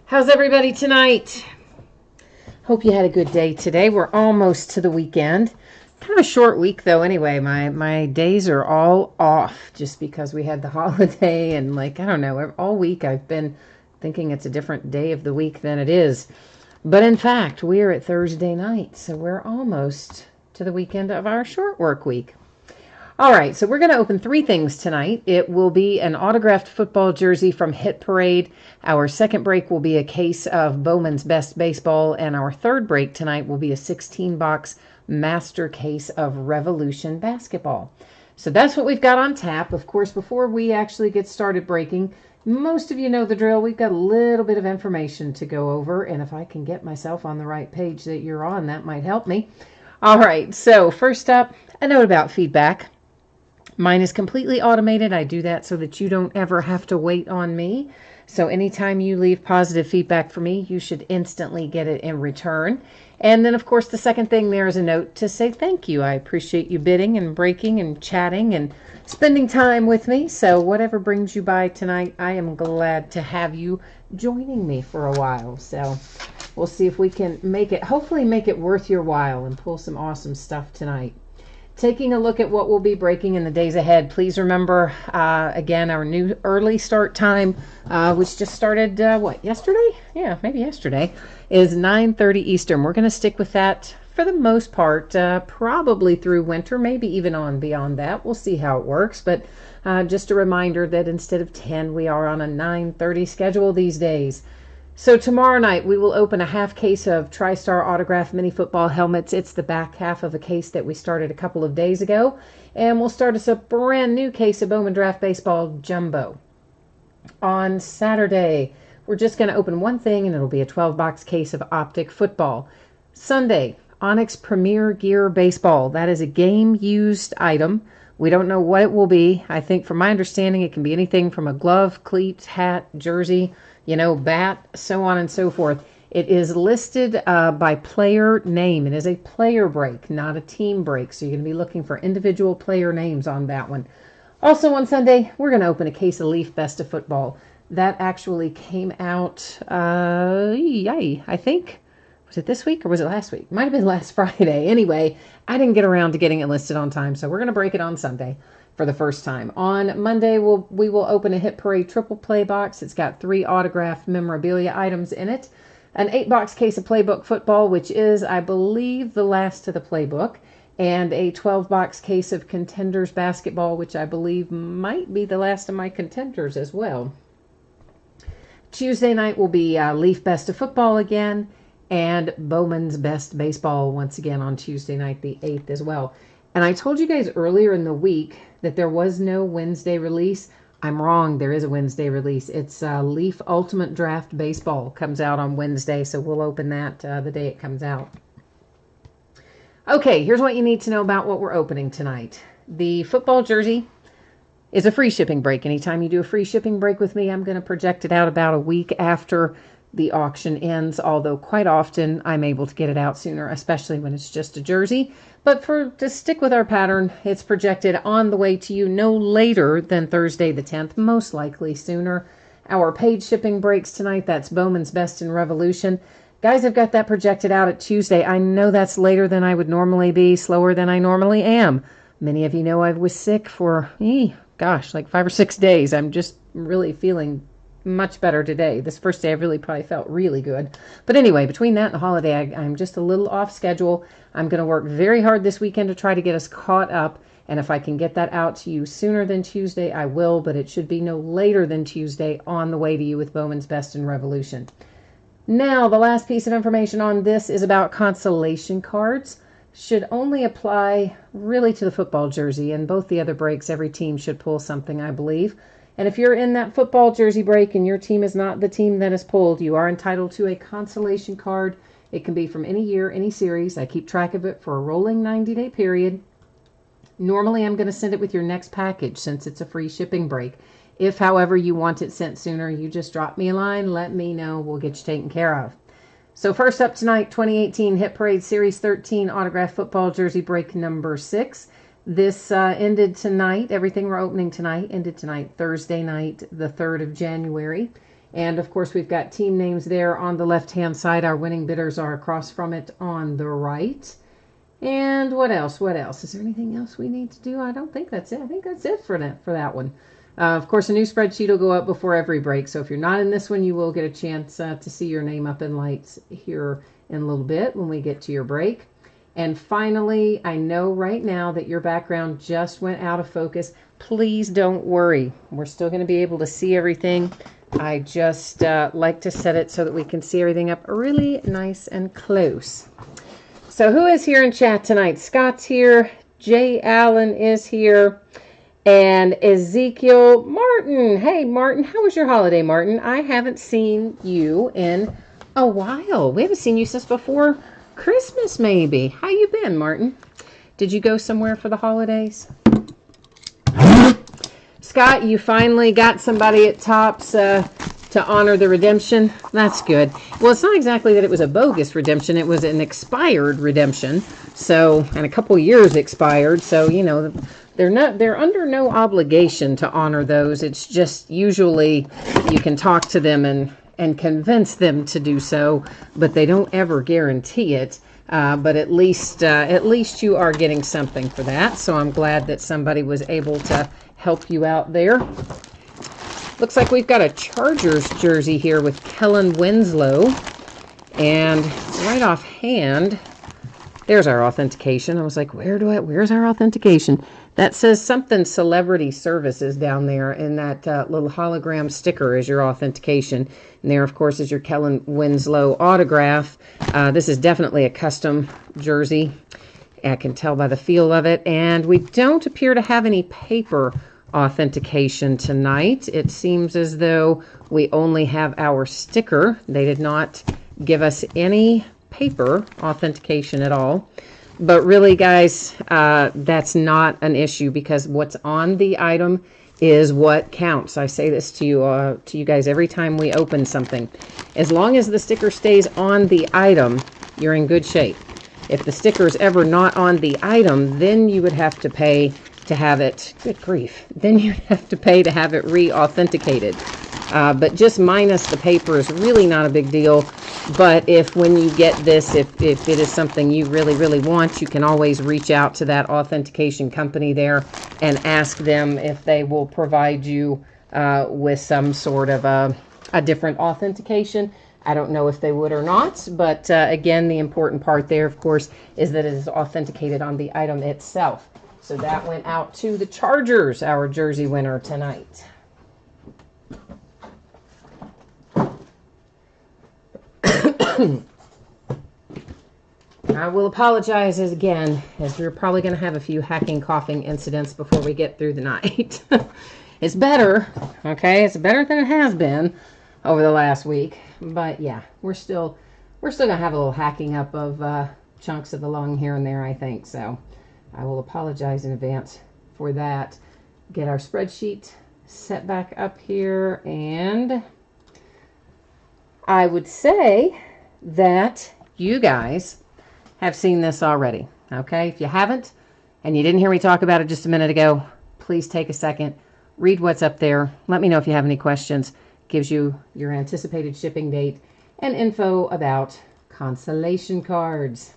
How's everybody tonight? Hope you had a good day today. We're almost to the weekend. Kind of a short week though anyway. My days are all off just because we had the holiday and I don't know, all week I've been thinking it's a different day of the week than it is. But in fact, we're at Thursday night, so we're almost to the weekend of our short work week. All right, so we're going to open three things tonight. It will be an autographed football jersey from Hit Parade. Our second break will be a case of Bowman's Best Baseball. And our third break tonight will be a 16-box master case of Revolution Basketball. So that's what we've got on tap. Of course, before we actually get started breaking, most of you know the drill. We've got a little bit of information to go over. And if I can get myself on the right page that you're on, that might help me. All right, so first up, a note about feedback. Mine is completely automated. I do that so that you don't ever have to wait on me. So anytime you leave positive feedback for me, you should instantly get it in return. And then, of course, the second thing there is a note to say thank you. I appreciate you bidding and breaking and chatting and spending time with me. So whatever brings you by tonight, I am glad to have you joining me for a while. So we'll see if we can hopefully make it worth your while and pull some awesome stuff tonight. Taking a look at what we'll be breaking in the days ahead, please remember, again, our new early start time, which just started, yesterday? Yeah, maybe yesterday, is 9:30 Eastern. We're going to stick with that for the most part, probably through winter, maybe even on beyond that. We'll see how it works, but just a reminder that instead of 10, we are on a 9:30 schedule these days. So tomorrow night, we will open a half case of TriStar Autograph Mini Football helmets. It's the back half of a case that we started a couple of days ago. And we'll start us a brand new case of Bowman Draft Baseball Jumbo. On Saturday, we're just going to open one thing, and it'll be a 12-box case of Optic Football. Sunday, Onyx Premier Gear Baseball. That is a game-used item. We don't know what it will be. I think from my understanding, it can be anything from a glove, cleat, hat, jersey, bat, so on and so forth. It is listed by player name. It is a player break, not a team break. So you're going to be looking for individual player names on that one. Also on Sunday, we're going to open a case of Leaf Best of Football. That actually came out, I think, was it this week or was it last week? Might have been last Friday. Anyway, I didn't get around to getting it listed on time, so we're going to break it on Sunday for the first time. On Monday, we will open a Hit Parade triple play box. It's got 3 autographed memorabilia items in it. An 8-box case of Playbook Football, which is, I believe, the last of the Playbook. And a 12-box case of Contenders Basketball, which I believe might be the last of my Contenders as well. Tuesday night will be Leaf Best of Football again, and Bowman's Best Baseball once again on Tuesday night, the 8th as well. And I told you guys earlier in the week that there was no Wednesday release. I'm wrong. There is a Wednesday release. It's Leaf Ultimate Draft Baseball. Comes out on Wednesday, so we'll open that the day it comes out. Okay, here's what you need to know about what we're opening tonight. The football jersey is a free shipping break. Anytime you do a free shipping break with me, I'm going to project it out about a week after the auction ends, although quite often I'm able to get it out sooner, especially when it's just a jersey. But to stick with our pattern, it's projected on the way to you no later than Thursday the 10th, most likely sooner. Our paid shipping breaks tonight, that's Bowman's Best and Revolution. Guys, I've got that projected out at Tuesday. I know that's later than I would normally be, slower than I normally am. Many of you know I was sick for, 5 or 6 days. I'm just really feeling much better today. This first day I really probably felt really good. But anyway, between that and the holiday, I'm just a little off schedule. I'm going to work very hard this weekend to try to get us caught up. And if I can get that out to you sooner than Tuesday, I will. But it should be no later than Tuesday on the way to you with Bowman's Best and Revolution. Now, the last piece of information on this is about consolation cards. Should only apply really to the football jersey. And both the other breaks, every team should pull something, I believe. And if you're in that football jersey break and your team is not the team that is pulled, you are entitled to a consolation card. It can be from any year, any series. I keep track of it for a rolling 90-day period. Normally, I'm going to send it with your next package since it's a free shipping break. If, however, you want it sent sooner, you just drop me a line, let me know, we'll get you taken care of. So first up tonight, 2018 Hit Parade Series 13 Autograph Football Jersey Break number 6. This ended tonight. Everything we're opening tonight ended tonight, Thursday night, the 3rd of January. And of course, we've got team names there on the left-hand side. Our winning bidders are across from it on the right. And what else? What else? Is there anything else we need to do? I don't think that's it. I think that's it for that one. Of course, a new spreadsheet will go up before every break. So if you're not in this one, you will get a chance to see your name up in lights here in a little bit when we get to your break. And finally, I know right now that your background just went out of focus. Please don't worry. We're still going to be able to see everything. I just like to set it so that we can see everything up really nice and close. So who is here in chat tonight? Scott's here. Jay Allen is here. And Ezekiel Martin. Hey, Martin. How was your holiday, Martin? I haven't seen you in a while. We haven't seen you since before Christmas, maybe. How you been, Martin? Did you go somewhere for the holidays? Scott, you finally got somebody at Topps to honor the redemption. That's good. Well, it's not exactly that it was a bogus redemption. It was an expired redemption. So, and a couple years expired. So, you know, they're under no obligation to honor those. It's just usually you can talk to them and convince them to do so, but they don't ever guarantee it. But at least you are getting something for that. So I'm glad that somebody was able to help you out there. Looks like we've got a Chargers jersey here with Kellen Winslow. And right offhand, there's our authentication. I was like, where's our authentication? That says something Celebrity Services down there, and that little hologram sticker is your authentication. And there, of course, is your Kellen Winslow autograph. This is definitely a custom jersey. I can tell by the feel of it. And we don't appear to have any paper authentication tonight. It seems as though we only have our sticker. They did not give us any paper authentication at all. But really, guys, that's not an issue, because what's on the item is what counts. I say this to you guys every time we open something. As long as the sticker stays on the item, you're in good shape. If the sticker's ever not on the item, then you would have to pay to have it, good grief, then you'd have to pay to have it re-authenticated. But just minus the paper is really not a big deal. But if when you get this, if it is something you really, really want, you can always reach out to that authentication company there and ask them if they will provide you with some sort of a different authentication. I don't know if they would or not, but again, the important part there, of course, is that it is authenticated on the item itself. So that went out to the Chargers, our jersey winner tonight. I will apologize again, as we're probably going to have a few hacking, coughing incidents before we get through the night. It's better, okay? It's better than it has been over the last week. But yeah, we're still going to have a little hacking up of chunks of the lung here and there, I think. So I will apologize in advance for that. Get our spreadsheet set back up here, and I would say that you guys have seen this already, okay? If you haven't, and you didn't hear me talk about it just a minute ago, please take a second, read what's up there. Let me know if you have any questions. Gives you your anticipated shipping date and info about consolation cards.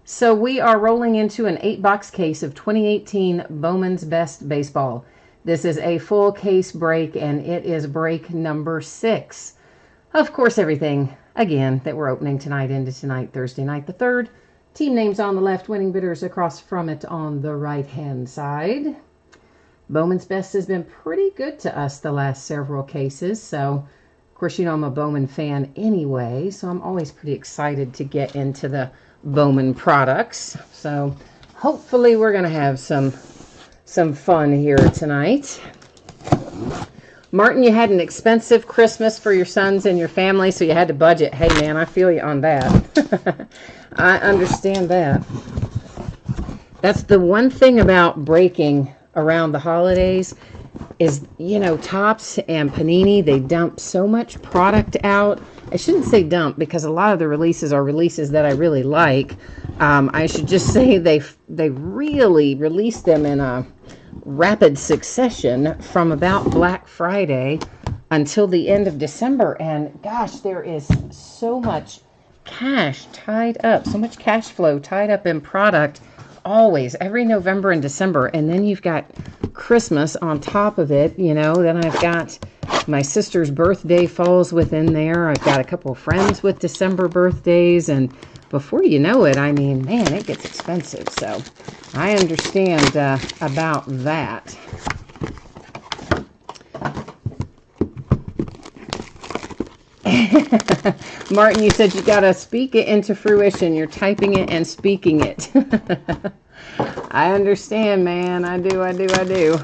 So we are rolling into an 8-box case of 2018 Bowman's Best Baseball. This is a full case break, and it is break number 6. Of course, everything, again, that we're opening tonight into tonight, Thursday night the 3rd. Team names on the left, winning bidders across from it on the right-hand side. Bowman's Best has been pretty good to us the last several cases. So, of course, you know I'm a Bowman fan anyway, so I'm always pretty excited to get into the Bowman products. So, hopefully we're going to have some fun here tonight. Martin, you had an expensive Christmas for your sons and your family, so you had to budget. Hey, man, I feel you on that. I understand that. That's the one thing about breaking around the holidays is, you know, Topps and Panini, they dump so much product out. I shouldn't say dump, because a lot of the releases are releases that I really like. I should just say they really release them in a rapid succession from about Black Friday until the end of December. And gosh, there is so much cash tied up, so much cash flow tied up in product always, every November and December. And then you've got Christmas on top of it, you know. Then I've got my sister's birthday falls within there. I've got a couple of friends with December birthdays, and before you know it, I mean, man, it gets expensive. So I understand about that. Martin, you said you got to speak it into fruition. You're typing it and speaking it. I understand, man. I do.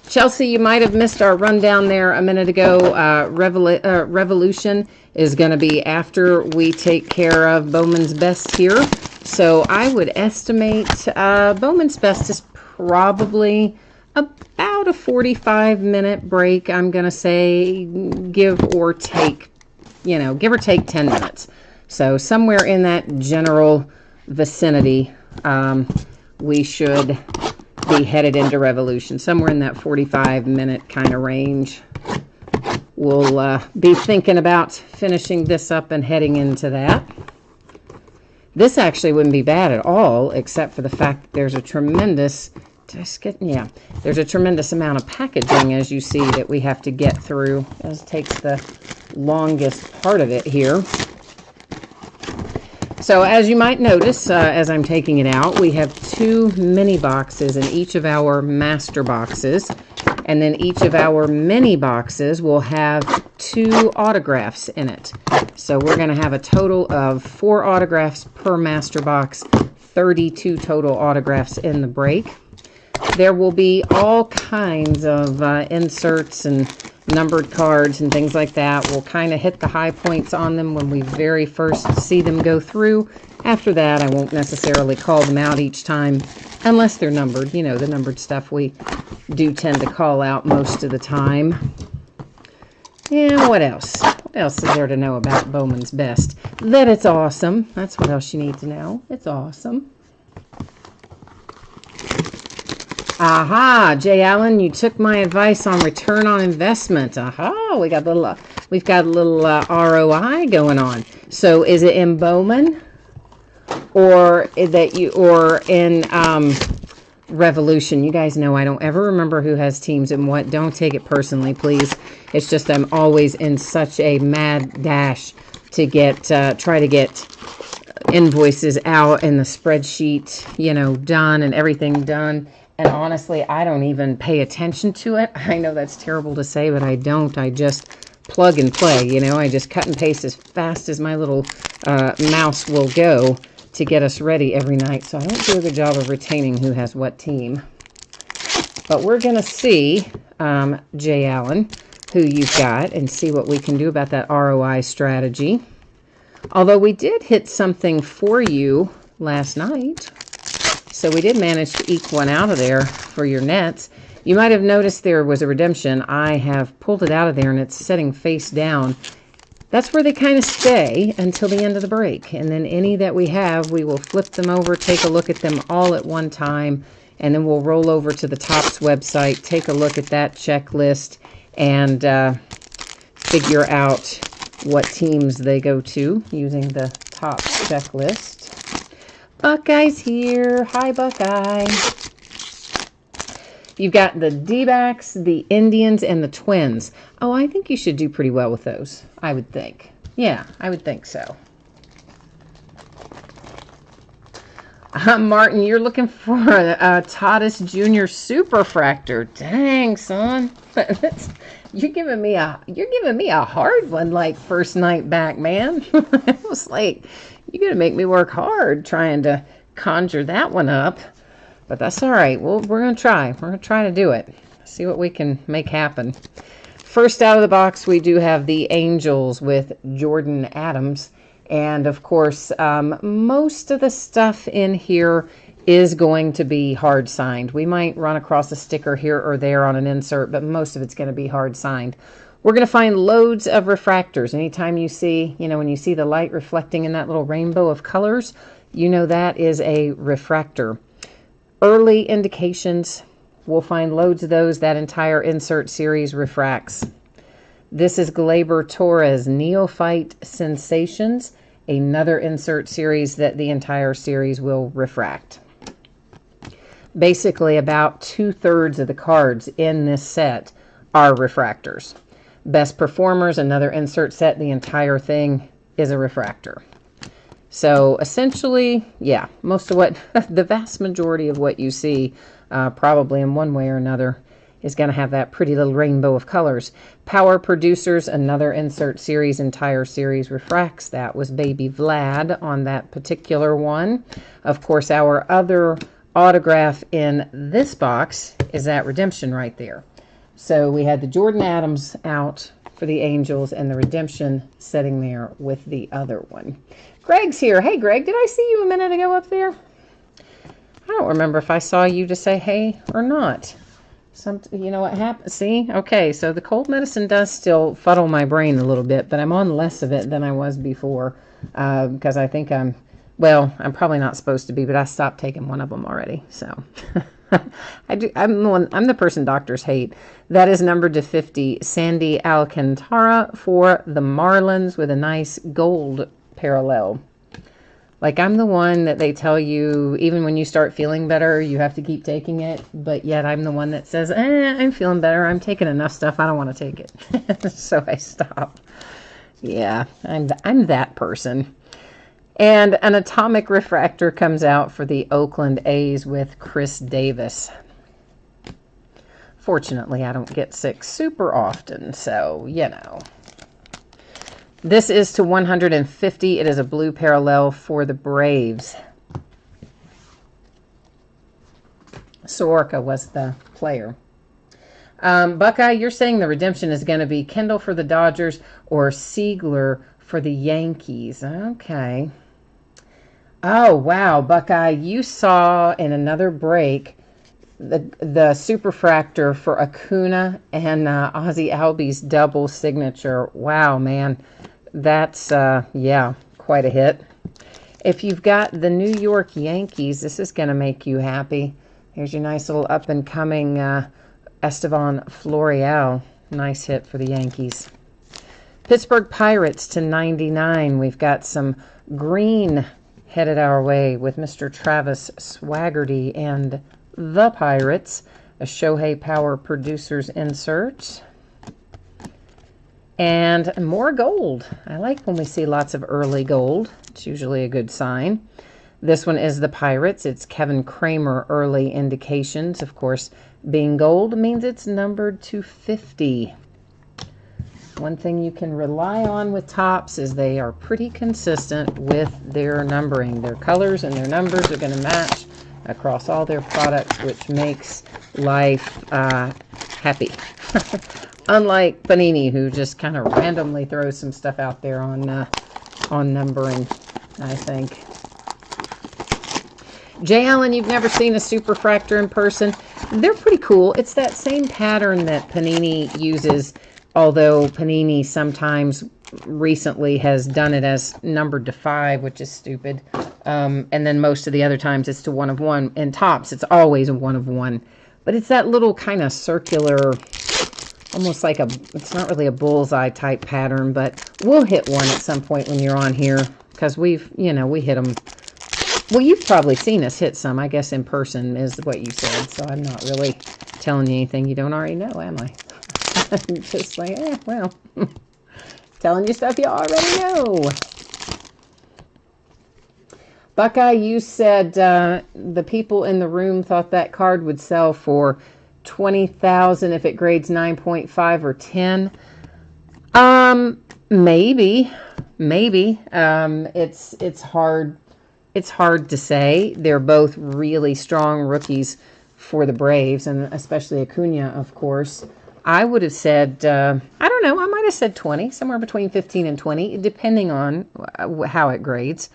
Chelsea, you might have missed our rundown there a minute ago. Revolution is going to be after we take care of Bowman's Best here. So I would estimate Bowman's Best is probably about a 45-minute break. I'm going to say give or take 10 minutes. So somewhere in that general vicinity, we should be headed into Revolution. Somewhere in that 45-minute kind of range. We'll be thinking about finishing this up and heading into that. This actually wouldn't be bad at all, except for the fact that there's a tremendous there's a tremendous amount of packaging, as you see, that we have to get through. This takes the longest part of it here. So as you might notice, as I'm taking it out, we have 2 mini boxes in each of our master boxes. And then each of our mini boxes will have 2 autographs in it. So we're going to have a total of 4 autographs per master box, 32 total autographs in the break. There will be all kinds of inserts and numbered cards and things like that. We'll kind of hit the high points on them when we very first see them go through. After that, I won't necessarily call them out each time unless they're numbered. You know, the numbered stuff we do tend to call out most of the time. And what else? What else is there to know about Bowman's Best? That it's awesome. That's what else you need to know. It's awesome. Aha, Jay Allen, you took my advice on return on investment. Aha, we've got a little ROI going on. So is it in Bowman or in Revolution? You guys know I don't ever remember who has teams and what. Don't take it personally, please. It's just I'm always in such a mad dash to try to get invoices out and the spreadsheet, done and everything done. And honestly, I don't even pay attention to it. I know that's terrible to say, but I don't. I just plug and play, I just cut and paste as fast as my little mouse will go to get us ready every night. So I don't do a good job of retaining who has what team. But we're going to see, Jay Allen, who you've got and see what we can do about that ROI strategy. Although we did hit something for you last night. So we did manage to eke one out of there for your nets. You might have noticed there was a redemption. I have pulled it out of there and it's sitting face down. That's where they kind of stay until the end of the break. And then any that we have, we will flip them over, take a look at them all at one time, and then we'll roll over to the Topps website, take a look at that checklist, and figure out what teams they go to using the Topps checklist. Buckeye's here. Hi, Buckeye. You've got the D-backs, the Indians, and the Twins. Oh, I think you should do pretty well with those, I would think. Yeah, I would think so. Martin, you're looking for a Tatis Jr. Superfractor. Dang, son. You're giving me a hard one like first night back, man. It was like, you're going to make me work hard trying to conjure that one up. But that's all right. We're going to try. We're going to try to do it. See what we can make happen. First out of the box, we do have the Angels with Jordan Adams. And, of course, most of the stuff in here is going to be hard signed. We might run across a sticker here or there on an insert, but most of it's going to be hard signed. We're going to find loads of refractors. Anytime you see, when you see the light reflecting in that little rainbow of colors, that is a refractor. Early indications, We'll find loads of those. That entire insert series refracts. This is Glaber Torres, Neophyte Sensations, another insert series that the entire series will refract. Basically, about 2/3 of the cards in this set are refractors. Best Performers, another insert set, the entire thing is a refractor. So essentially, yeah, most of what, the vast majority of what you see, probably in one way or another, is going to have that pretty little rainbow of colors. Power Producers, another insert series, entire series refracts. That was Baby Vlad on that particular one. Of course, our other autograph in this box is that Redemption right there. So we had the Jordan Adams out for the Angels and the Redemption sitting there with the other one. Greg's here. Hey, Greg, did I see you a minute ago up there? I don't remember if I saw you to say hey or not. You know what happened? See? Okay, so the cold medicine does still fuddle my brain a little bit, but I'm on less of it than I was before because I think I'm probably not supposed to be, but I stopped taking one of them already. So I'm the person doctors hate. That is numbered to 50. Sandy Alcantara for the Marlins with a nice gold parallel. Like, I'm the one that they tell you, even when you start feeling better, you have to keep taking it. But yet I'm the one that says, I'm feeling better. I'm taking enough stuff. I don't want to take it. So I stop. Yeah, I'm that person. And an atomic refractor comes out for the Oakland A's with Chris Davis. Fortunately, I don't get sick super often, so, you know. This is to 150. It is a blue parallel for the Braves. Soroka was the player. Buckeye, you're saying the Redemption is going to be Kendall for the Dodgers or Siegler for the Yankees. Okay. Oh, wow, Buckeye, you saw in another break the superfractor for Acuna and Ozzie Albies double signature. Wow, man. That's, yeah, quite a hit. If you've got the New York Yankees, this is going to make you happy. Here's your nice little up-and-coming Estevan Florial. Nice hit for the Yankees. Pittsburgh Pirates to 99. We've got some green headed our way with Mr. Travis Swaggerty and the Pirates. A Shohei Power Producers insert. And more gold. I like when we see lots of early gold. It's usually a good sign. This one is the Pirates. It's Kevin Kramer early indications. Of course, being gold means it's numbered to 50. One thing you can rely on with Topps is they are pretty consistent with their numbering. Their colors and their numbers are going to match across all their products, which makes life happy. Unlike Panini, who just kind of randomly throws some stuff out there on numbering, I think. Jay Allen, you've never seen a superfractor in person. They're pretty cool. It's that same pattern that Panini uses, although Panini sometimes recently has done it as numbered to 5, which is stupid. And then most of the other times it's to 1 of 1. In Topps, it's always a 1 of 1. But it's that little kind of circular, almost like it's not really a bullseye type pattern, but we'll hit one at some point when you're on here, because we hit them. Well, you've probably seen us hit some, I guess, in person is what you said, so I'm not really telling you anything you don't already know, am I? I'm just like, well, telling you stuff you already know. Buckeye, you said the people in the room thought that card would sell for $20,000 if it grades 9.5 or 10. Maybe. It's hard. It's hard to say. They're both really strong rookies for the Braves, and especially Acuna, of course. I would have said, I don't know, I might have said 20, somewhere between 15 and 20, depending on how it grades.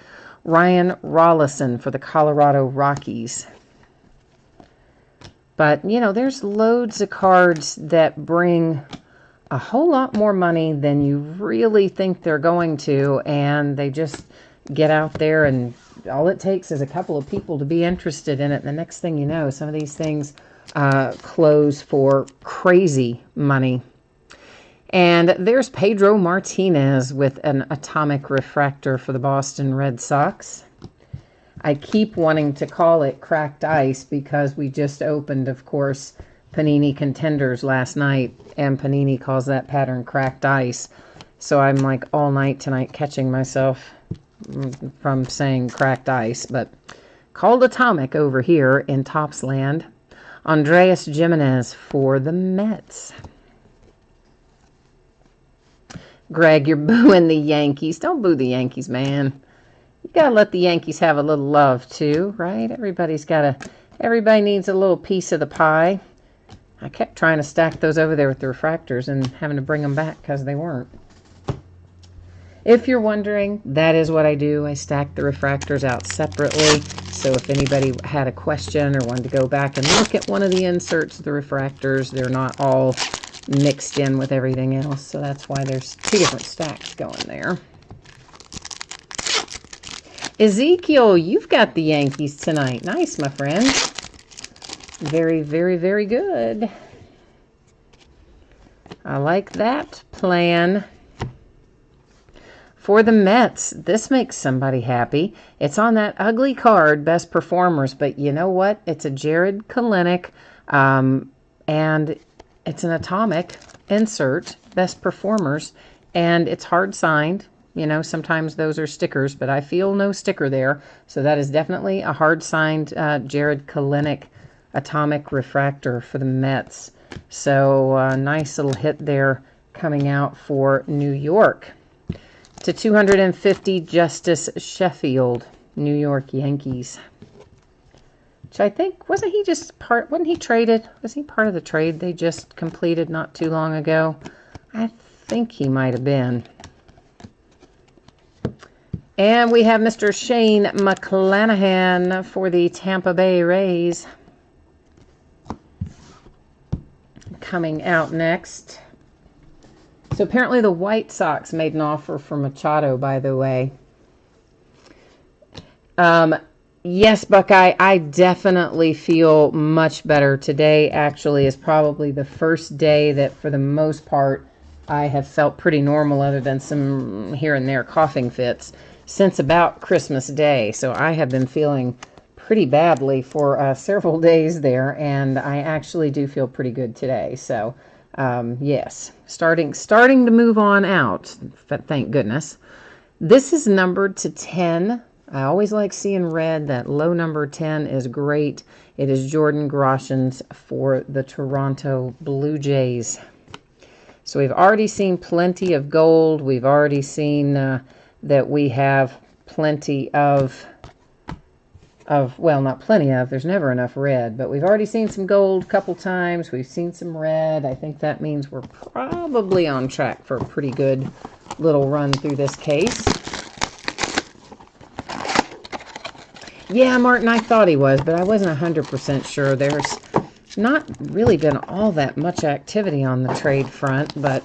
Ryan Rollison for the Colorado Rockies. But, there's loads of cards that bring a whole lot more money than you really think they're going to, and they just get out there, and all it takes is a couple of people to be interested in it. And the next thing you know, some of these things close for crazy money. And there's Pedro Martinez with an atomic refractor for the Boston Red Sox. I keep wanting to call it cracked ice because we just opened, of course, Panini Contenders last night, and Panini calls that pattern cracked ice. So I'm like all night tonight catching myself from saying cracked ice, but called atomic over here in Topps land. Andres Gimenez for the Mets. Greg, you're booing the Yankees. Don't boo the Yankees, man. You gotta let the Yankees have a little love too, right? Everybody needs a little piece of the pie. I kept trying to stack those over there with the refractors and having to bring them back because they weren't. If you're wondering, that is what I do. I stack the refractors out separately. So if anybody had a question or wanted to go back and look at one of the inserts of the refractors, they're not all mixed in with everything else. So that's why there's two different stacks going there. Ezekiel, you've got the Yankees tonight. Nice, my friend. Very, very, very good. I like that plan. For the Mets, this makes somebody happy. It's on that ugly card, Best Performers, but you know what? It's a Jared Kalenic, and it's an atomic insert, Best Performers, and it's hard signed. You know, sometimes those are stickers, but I feel no sticker there. So that is definitely a hard signed Jared Kalenic atomic refractor for the Mets. So nice little hit there coming out for New York. To 250, Justice Sheffield, New York Yankees. Which I think, wasn't he traded? Was he part of the trade they just completed not too long ago? I think he might have been. And we have Mr. Shane McClanahan for the Tampa Bay Rays. Coming out next. So apparently the White Sox made an offer for Machado, by the way. Yes, Buckeye, I definitely feel much better. Today actually is probably the first day that for the most part I have felt pretty normal, other than some here and there coughing fits, since about Christmas Day. So I have been feeling pretty badly for several days there, and I actually do feel pretty good today. So yes, starting to move on out, thank goodness. This is numbered to 10. I always like seeing red. That low number 10 is great. It is Jordan Groshans for the Toronto Blue Jays. So we've already seen plenty of gold. We've already seen that we have plenty of, well, not plenty of, there's never enough red, but we've already seen some gold a couple times. We've seen some red. I think that means we're probably on track for a pretty good little run through this case. Yeah, Martin, I thought he was, but I wasn't 100% sure. There's not really been all that much activity on the trade front, but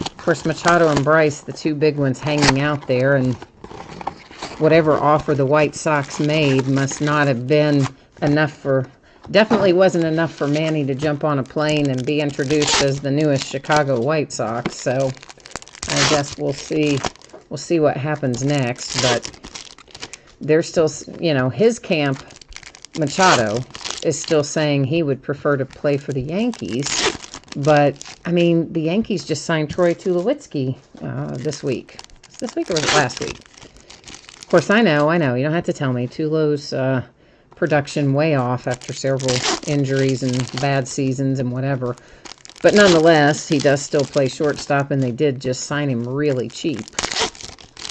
of course Machado and Bryce, the two big ones hanging out there, and whatever offer the White Sox made must not have been enough for, definitely wasn't enough for Manny to jump on a plane and be introduced as the newest Chicago White Sox. So I guess we'll see what happens next, but they're still, you know, his camp, Machado, is still saying he would prefer to play for the Yankees. But, I mean, the Yankees just signed Troy Tulowitzki this week. This week or was it last week? Of course, I know. You don't have to tell me. Tulo's production way off after several injuries and bad seasons and whatever. But nonetheless, he does still play shortstop, and they did just sign him really cheap.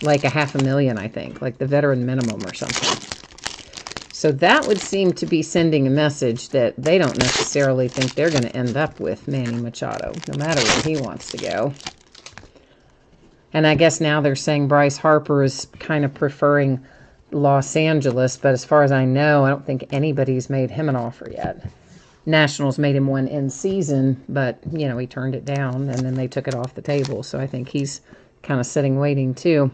Like $500,000, I think. Like the veteran minimum or something. So that would seem to be sending a message that they don't necessarily think they're going to end up with Manny Machado, no matter where he wants to go. And I guess now they're saying Bryce Harper is kind of preferring Los Angeles, but as far as I know, I don't think anybody's made him an offer yet. Nationals made him one in season, but, you know, he turned it down, and then they took it off the table. So I think he's kind of sitting waiting, too.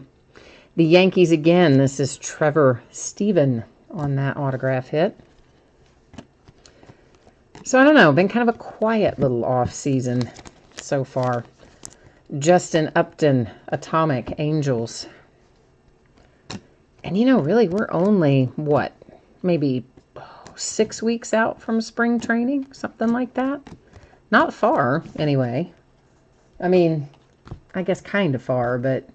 The Yankees again, this is Trevor Stephen on that autograph hit. So I don't know, been kind of a quiet little off season so far. Justin Upton, Atomic Angels. And you know, really, we're only, what, maybe 6 weeks out from spring training, something like that. Not far, anyway. I mean, I guess kind of far, but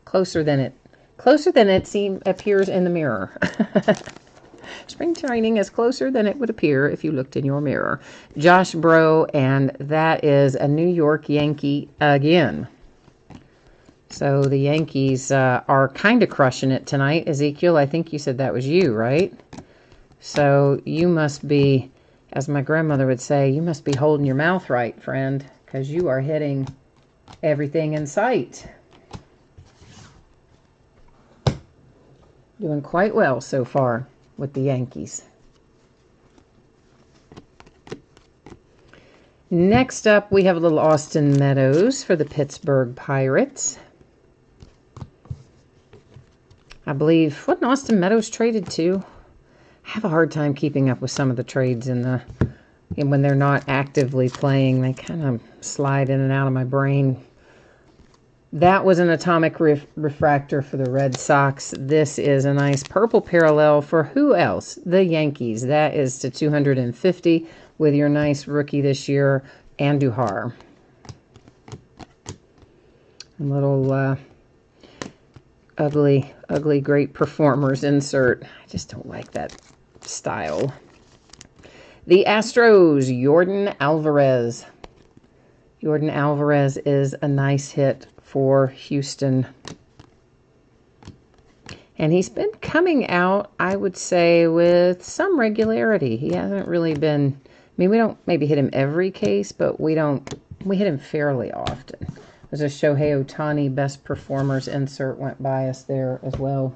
closer than it appears in the mirror. Spring training is closer than it would appear if you looked in your mirror. Josh Bro, and that is a New York Yankee again. So the Yankees are kind of crushing it tonight. Ezekiel, I think you said that was you, right? So you must be, as my grandmother would say, you must be holding your mouth right, friend, because you are hitting everything in sight. Doing quite well so far with the Yankees. Next up, we have a little Austin Meadows for the Pittsburgh Pirates. I believe, wasn't Austin Meadows traded too? I have a hard time keeping up with some of the trades when they're not actively playing. They kind of slide in and out of my brain. That was an atomic refractor for the Red Sox. This is a nice purple parallel for who else? The Yankees. That is to 250 with your nice rookie this year, Andujar. A little ugly great performers insert. I just don't like that style. The Astros, Yordan Alvarez. Yordan Alvarez is a nice hit for Houston. And he's been coming out, I would say, with some regularity. He hasn't really been, I mean, we don't maybe hit him every case, but we hit him fairly often. There's a Shohei Ohtani best performers insert went by us there as well.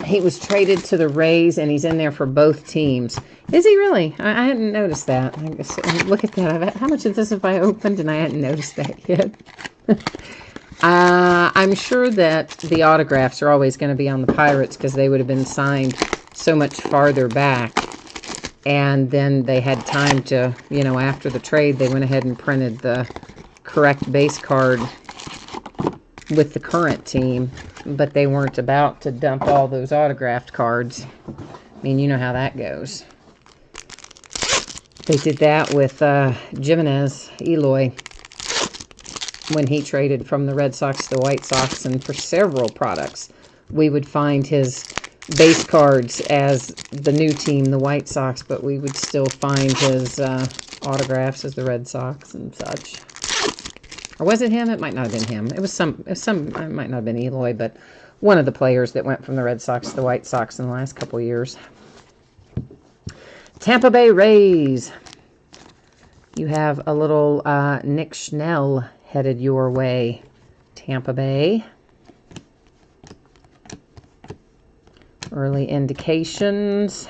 He was traded to the Rays, and he's in there for both teams. Is he really? I hadn't noticed that. I guess, look at that. How much of this have I opened, and I hadn't noticed that yet? I'm sure that the autographs are always going to be on the Pirates because they would have been signed so much farther back. And then they had time to, you know, after the trade, they went ahead and printed the correct base card with the current team. But they weren't about to dump all those autographed cards. I mean, you know how that goes. They did that with Jimenez, Eloy, when he traded from the Red Sox to the White Sox. And for several products, we would find his base cards as the new team, the White Sox, but we would still find his autographs as the Red Sox and such. Or was it him? It might not have been him. It might not have been Eloy, but one of the players that went from the Red Sox to the White Sox in the last couple of years. Tampa Bay Rays. You have a little Nick Schnell headed your way. Tampa Bay. Early indications.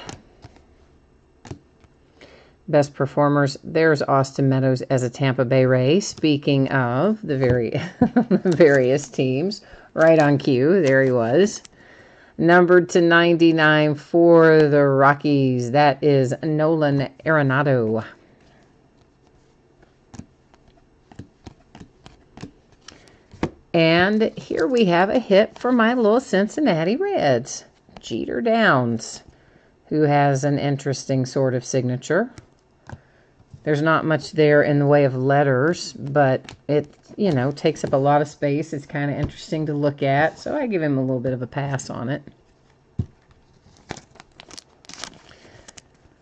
Best performers. There's Austin Meadows as a Tampa Bay Ray. Speaking of the various teams, right on cue. There he was. Numbered to 99 for the Rockies. That is Nolan Arenado. And here we have a hit for my little Cincinnati Reds. Jeter Downs, who has an interesting sort of signature. There's not much there in the way of letters, but it, you know, takes up a lot of space. It's kind of interesting to look at, so I give him a little bit of a pass on it.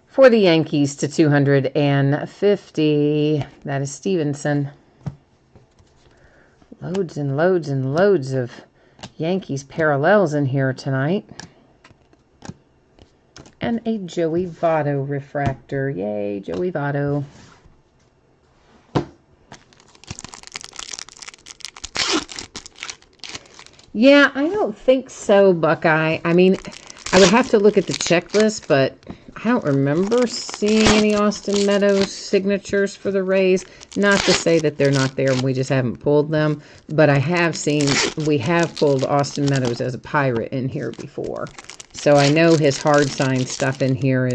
For the Yankees to 250, that is Stevenson. Loads and loads and loads of Yankees parallels in here tonight. And a Joey Votto refractor. Yay, Joey Votto. Yeah, I don't think so, Buckeye. I mean, I would have to look at the checklist, but I don't remember seeing any Austin Meadows signatures for the Rays. Not to say that they're not there and we just haven't pulled them, but I have seen, we have pulled Austin Meadows as a Pirate in here before. So I know his hard sign stuff in here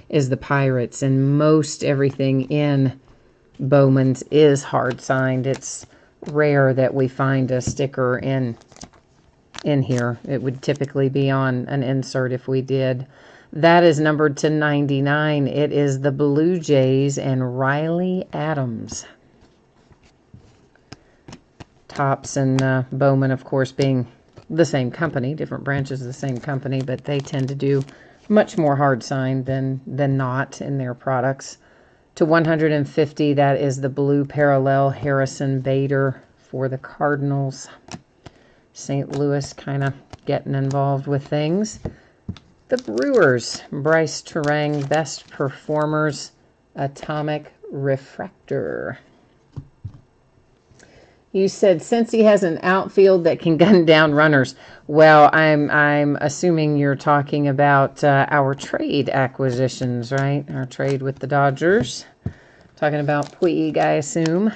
is the Pirates, and most everything in Bowman's is hard signed. It's rare that we find a sticker in here. It would typically be on an insert if we did. That is numbered to 99. It is the Blue Jays and Riley Adams. Topps and Bowman, of course, being the same company, different branches of the same company, but they tend to do much more hard signed than not in their products. To 150, that is the blue parallel Harrison Bader for the Cardinals. St. Louis kind of getting involved with things. The Brewers, Bryce Terang, best performers, atomic refractor. You said since he has an outfield that can gun down runners. Well, I'm assuming you're talking about our trade acquisitions, right? Our trade with the Dodgers. Talking about Puig, I assume.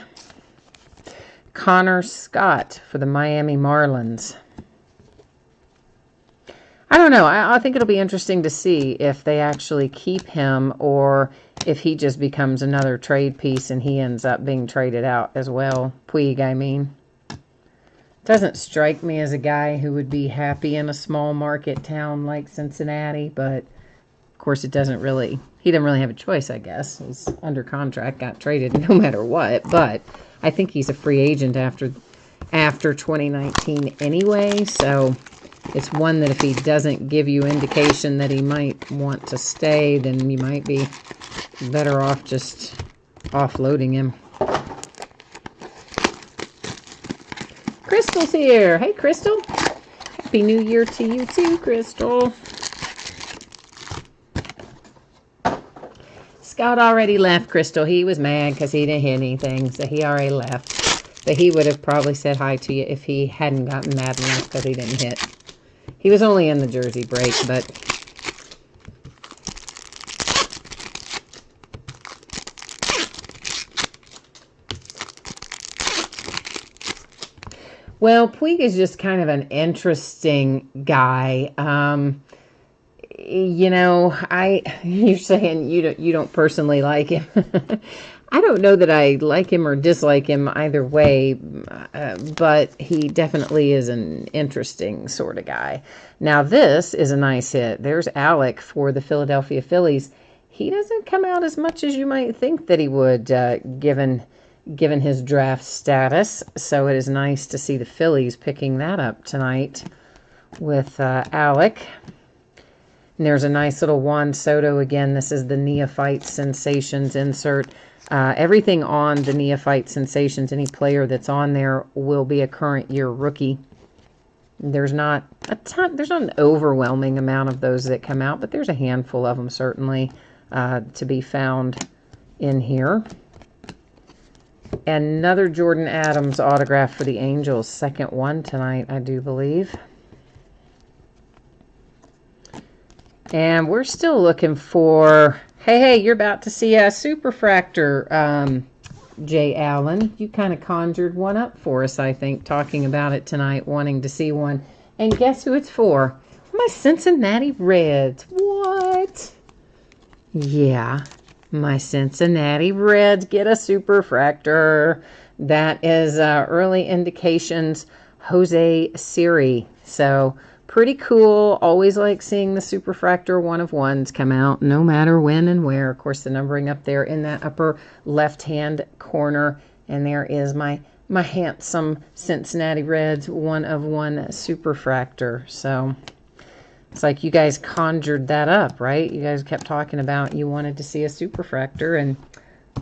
Connor Scott for the Miami Marlins. I don't know. I think it'll be interesting to see if they actually keep him or if he just becomes another trade piece and he ends up being traded out as well. Puig, I mean. Doesn't strike me as a guy who would be happy in a small market town like Cincinnati, but of course it doesn't really, he didn't really have a choice, I guess. He's under contract, got traded no matter what, but I think he's a free agent after 2019 anyway, so it's one that if he doesn't give you indication that he might want to stay, then you might be better off just offloading him. Crystal's here. Hey, Crystal. Happy New Year to you too, Crystal. Scott already left, Crystal. He was mad because he didn't hit anything, so he already left. But he would have probably said hi to you if he hadn't gotten mad enough because he didn't hit. He was only in the jersey break, but well, Puig is just kind of an interesting guy. You know, you're saying you don't personally like him. I don't know that I like him or dislike him either way, but he definitely is an interesting sort of guy. Now, this is a nice hit. There's Alec for the Philadelphia Phillies. He doesn't come out as much as you might think that he would, given his draft status. So it is nice to see the Phillies picking that up tonight with Alec. And there's a nice little Juan Soto again. This is the Neophyte Sensations insert. Everything on the Neophyte Sensations, any player that's on there will be a current year rookie. There's not a ton, there's not an overwhelming amount of those that come out, but there's a handful of them certainly to be found in here. Another Jordan Adams autograph for the Angels, second one tonight, I do believe. And we're still looking for, hey, you're about to see a Superfractor, Jay Allen. You kind of conjured one up for us, I think, talking about it tonight, wanting to see one. And guess who it's for? My Cincinnati Reds. What? Yeah, my Cincinnati Reds get a Superfractor. That is early indications, Jose Siri. So pretty cool. Always like seeing the Superfractor 1-of-1s come out, no matter when and where. Of course, the numbering up there in that upper left-hand corner. And there is my handsome Cincinnati Reds 1-of-1 Superfractor. So it's like you guys conjured that up, right? You guys kept talking about you wanted to see a Superfractor, and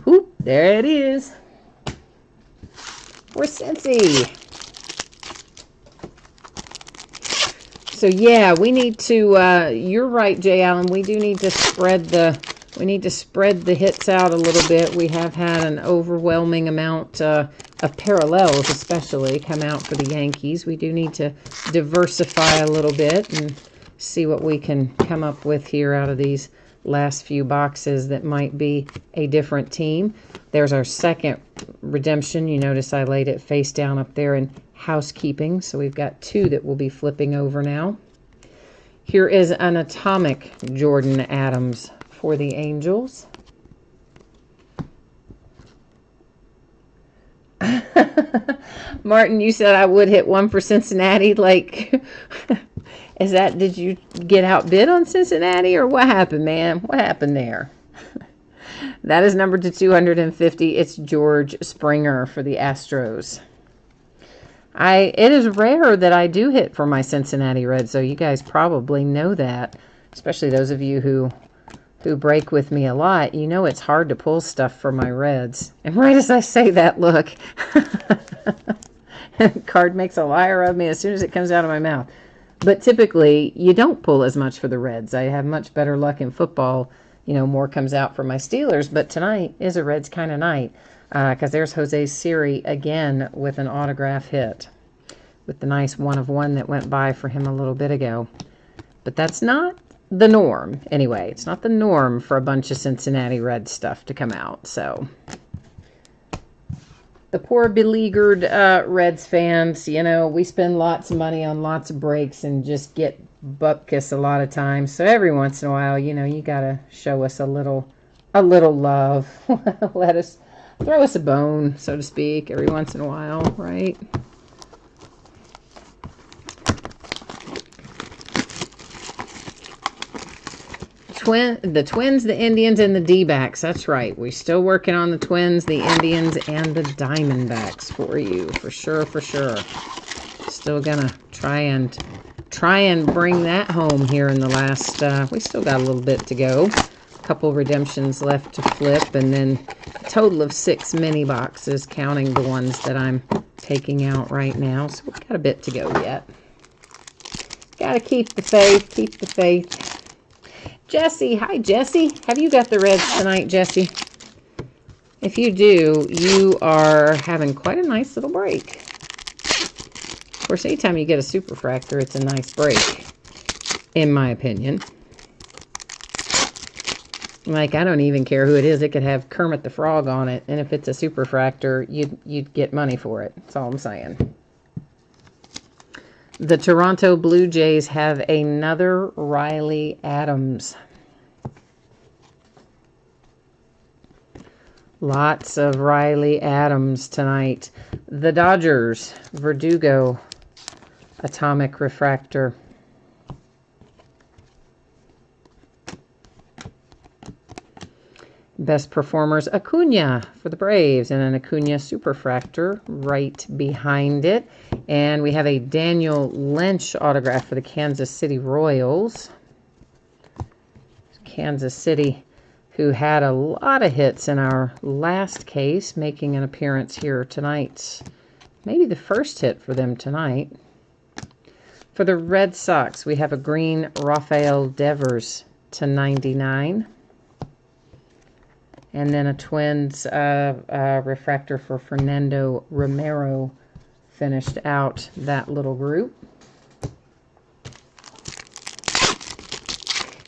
whoop, there it is. For Cincy. So yeah, we need to, you're right, Jay Allen, we do need to spread the hits out a little bit. We have had an overwhelming amount of parallels, especially, come out for the Yankees. We do need to diversify a little bit and see what we can come up with here out of these last few boxes that might be a different team. There's our second redemption. You notice I laid it face down up there in housekeeping, so we've got two that we'll be flipping over now. Here is an atomic Jordan Adams for the Angels. Martin, you said I would hit one for Cincinnati. Like, did you get outbid on Cincinnati, or what happened, man? What happened there? That is numbered to 250. It's George Springer for the Astros. It is rare that I do hit for my Cincinnati Reds, so you guys probably know that, especially those of you who break with me a lot. You know it's hard to pull stuff for my Reds. And right as I say that, look, card makes a liar of me as soon as it comes out of my mouth. But typically, you don't pull as much for the Reds. I have much better luck in football. You know, more comes out for my Steelers. But tonight is a Reds kind of night, because there's Jose Siri again with an autograph hit, with the nice 1-of-1 that went by for him a little bit ago. But that's not the norm. Anyway, it's not the norm for a bunch of Cincinnati Reds stuff to come out. So the poor beleaguered Reds fans, you know, we spend lots of money on lots of breaks and just get butt-kiss a lot of times. So every once in a while, you know, you got to show us a little love. Let us throw us a bone, so to speak, every once in a while, right? The Twins, the Indians, and the D-backs. That's right. We're still working on the Twins, the Indians, and the Diamondbacks for you, for sure, for sure. Still gonna try and bring that home here in the last. We still got a little bit to go. A couple redemptions left to flip, and then a total of 6 mini boxes, counting the ones that I'm taking out right now. So we've got a bit to go yet. Gotta keep the faith. Keep the faith. Jesse, hi Jesse. Have you got the Reds tonight, Jesse? If you do, you are having quite a nice little break. Of course, anytime you get a superfractor, it's a nice break, in my opinion. Like, I don't even care who it is. It could have Kermit the Frog on it, and if it's a superfractor, you'd get money for it. That's all I'm saying. The Toronto Blue Jays have another Riley Adams. Lots of Riley Adams tonight. The Dodgers, Verdugo, Atomic Refractor. Best performers, Acuna for the Braves, and an Acuna Superfractor right behind it. And we have a Daniel Lynch autograph for the Kansas City Royals. Kansas City, who had a lot of hits in our last case, making an appearance here tonight. Maybe the first hit for them tonight. For the Red Sox, we have a green Rafael Devers /99. And then a Twins refractor for Fernando Romero finished out that little group.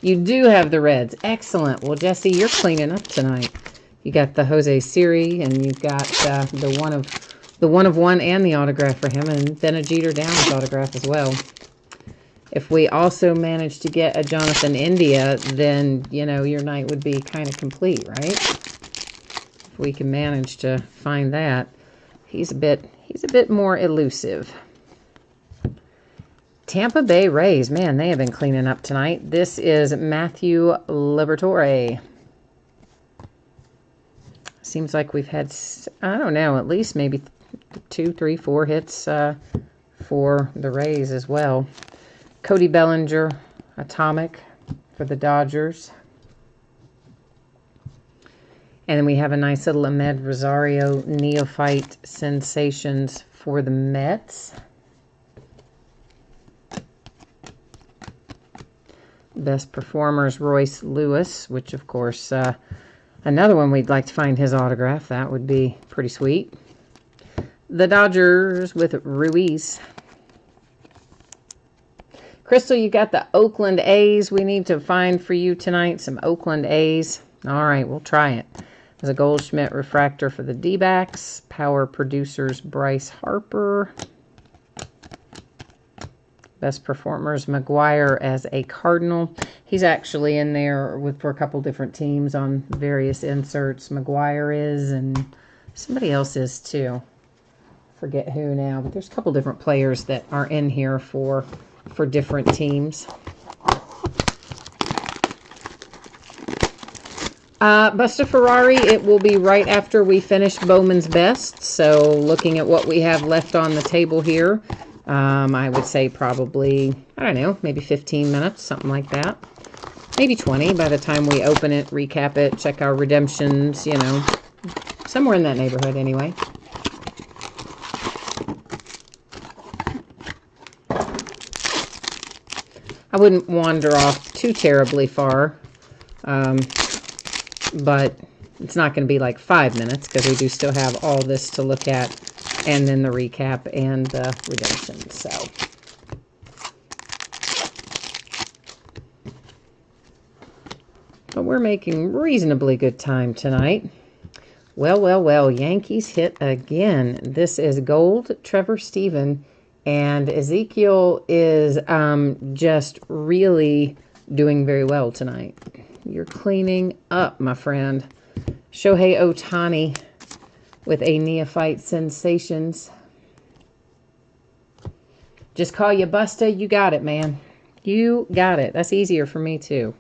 You do have the Reds. Excellent. Well, Jesse, you're cleaning up tonight. You got the Jose Siri, and you've got the one of one and the autograph for him, and then a Jeter Downs autograph as well. If we also manage to get a Jonathan India, then, you know, your night would be kind of complete, right? If we can manage to find that. He's a bit more elusive. Tampa Bay Rays, man, they have been cleaning up tonight. This is Matthew Liberatore. Seems like we've had, I don't know, at least maybe 2, 3, 4 hits for the Rays as well. Cody Bellinger, Atomic for the Dodgers. And then we have a nice little Ahmed Rosario Neophyte Sensations for the Mets. Best performers, Royce Lewis, which of course, another one we'd like to find his autograph. That would be pretty sweet. The Dodgers with Ruiz. Crystal, you got the Oakland A's. We need to find for you tonight some Oakland A's. All right, we'll try it. There's a Goldschmidt refractor for the D-backs. Power producers, Bryce Harper. Best performers, McGuire as a Cardinal. He's actually in there for a couple different teams on various inserts. McGuire is, and somebody else is too. Forget who now, but there's a couple different players that are in here for different teams. Busta Ferrari, it will be right after we finish Bowman's Best. So looking at what we have left on the table here, I would say probably, I don't know, maybe 15 minutes, something like that. Maybe 20 by the time we open it, recap it, check our redemptions, you know, somewhere in that neighborhood anyway. I wouldn't wander off too terribly far, but it's not going to be like 5 minutes because we do still have all this to look at, and then the recap and the redemption. So, but we're making reasonably good time tonight. Well, well, well, Yankees hit again. This is gold, Trevor Stephen, and Ezekiel is just really doing very well tonight. You're cleaning up, my friend. Shohei Ohtani with a Neophyte Sensations. Just call you Busta. You got it, man. You got it. That's easier for me, too.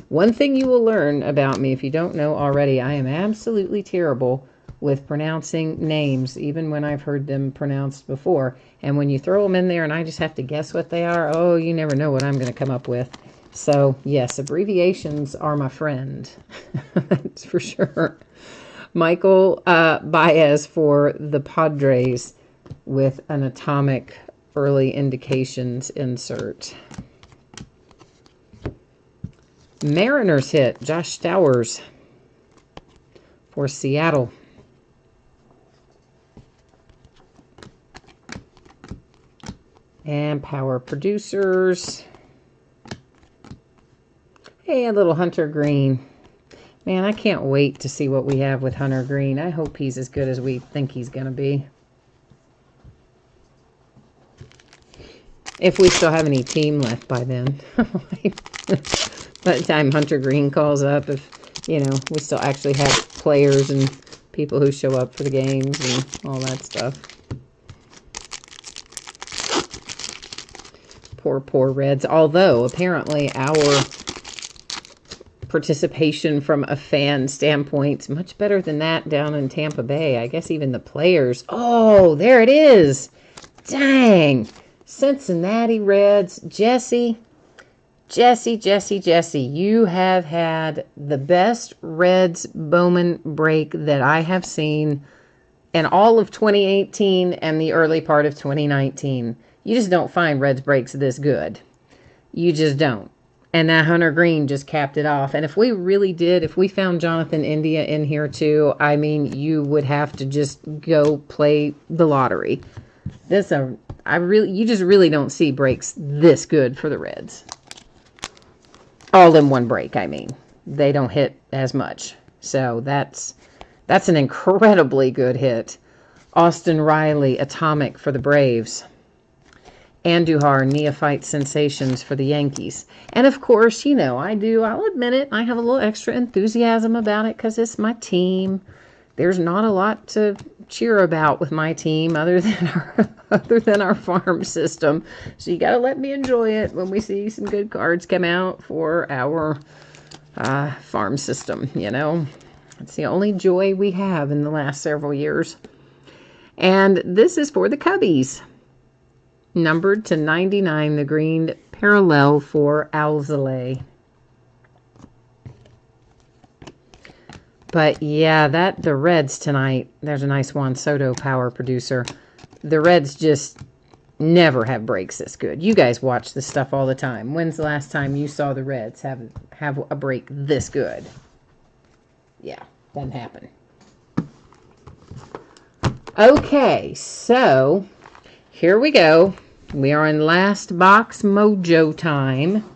One thing you will learn about me, if you don't know already, I am absolutely terrible with pronouncing names, even when I've heard them pronounced before. And when you throw them in there and I just have to guess what they are, oh, you never know what I'm going to come up with. So, yes, abbreviations are my friend. That's for sure. Michael Baez for the Padres with an Atomic Early Indications insert. Mariners hit, Josh Stowers for Seattle. And Power Producers. Hey, a little Hunter Green. Man, I can't wait to see what we have with Hunter Green. I hope he's as good as we think he's going to be. If we still have any team left by then. By the time Hunter Green calls up, if, you know, we still actually have players and people who show up for the games and all that stuff. Poor Reds. Although, apparently, our participation from a fan standpoint is much better than that down in Tampa Bay. I guess even the players. Oh, there it is. Dang. Cincinnati Reds. Jesse, you have had the best Reds Bowman break that I have seen in all of 2018 and the early part of 2019. You just don't find Reds breaks this good. You just don't. And that Hunter Green just capped it off. And if we really did, if we found Jonathan India in here too, I mean, you would have to just go play the lottery. You just really don't see breaks this good for the Reds. All in one break, I mean. They don't hit as much. So that's an incredibly good hit. Austin Riley, Atomic for the Braves. Andujar, Neophyte Sensations for the Yankees. And of course, you know, I'll admit it, I have a little extra enthusiasm about it because it's my team. There's not a lot to cheer about with my team other than our farm system. So you got to let me enjoy it when we see some good cards come out for our farm system, you know. It's the only joy we have in the last several years. And this is for the Cubbies. Numbered to 99, the green parallel for Alzolay. But yeah, the Reds tonight, there's a nice Juan Soto Power Producer. The Reds just never have breaks this good. You guys watch this stuff all the time. When's the last time you saw the Reds have a break this good? Yeah, doesn't happen. Okay, so here we go. We are in last box mojo time.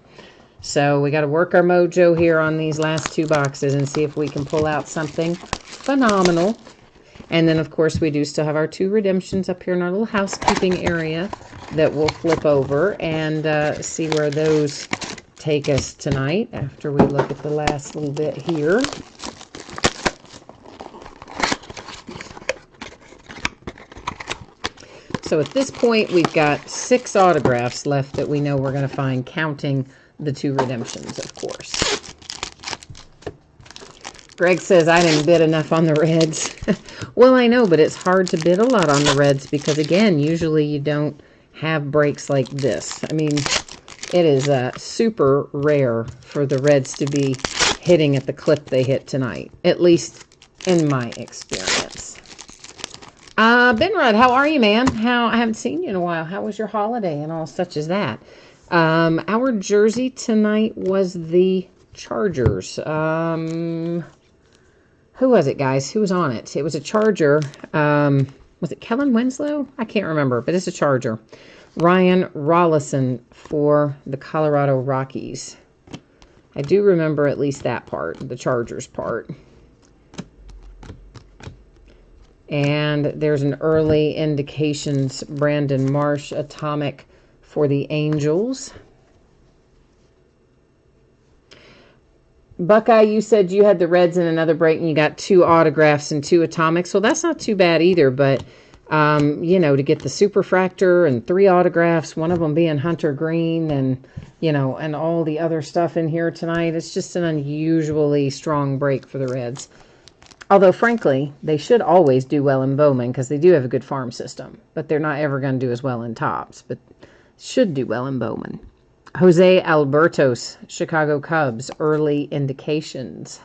So we got to work our mojo here on these last two boxes and see if we can pull out something phenomenal. And then, of course, we do still have our two redemptions up here in our little housekeeping area. that we'll flip over and see where those take us tonight after we look at the last little bit here. So at this point, we've got 6 autographs left that we know we're going to find, counting the 2 redemptions, of course. Greg says, I didn't bid enough on the Reds. Well, I know, but it's hard to bid a lot on the Reds because, again, usually you don't have breaks like this. I mean, it is super rare for the Reds to be hitting at the clip they hit tonight, at least in my experience. Benrod, how are you, man? I haven't seen you in a while. How was your holiday and all such as that? Our jersey tonight was the Chargers. Who was it, guys? Who was on it? It was a Charger. Was it Kellen Winslow? I can't remember, but it's a Charger. Ryan Rollison for the Colorado Rockies. I do remember at least that part, the Chargers part. And there's an early indications Brandon Marsh atomic for the Angels. Buckeye, you said you had the Reds in another break and you got 2 autographs and 2 atomics. Well, that's not too bad either, but, you know, to get the superfractor and 3 autographs, one of them being Hunter Green and, you know, and all the other stuff in here tonight, it's just an unusually strong break for the Reds. Although, frankly, they should always do well in Bowman because they do have a good farm system. But they're not ever going to do as well in Topps. But should do well in Bowman. Jose Albertos, Chicago Cubs, early indications.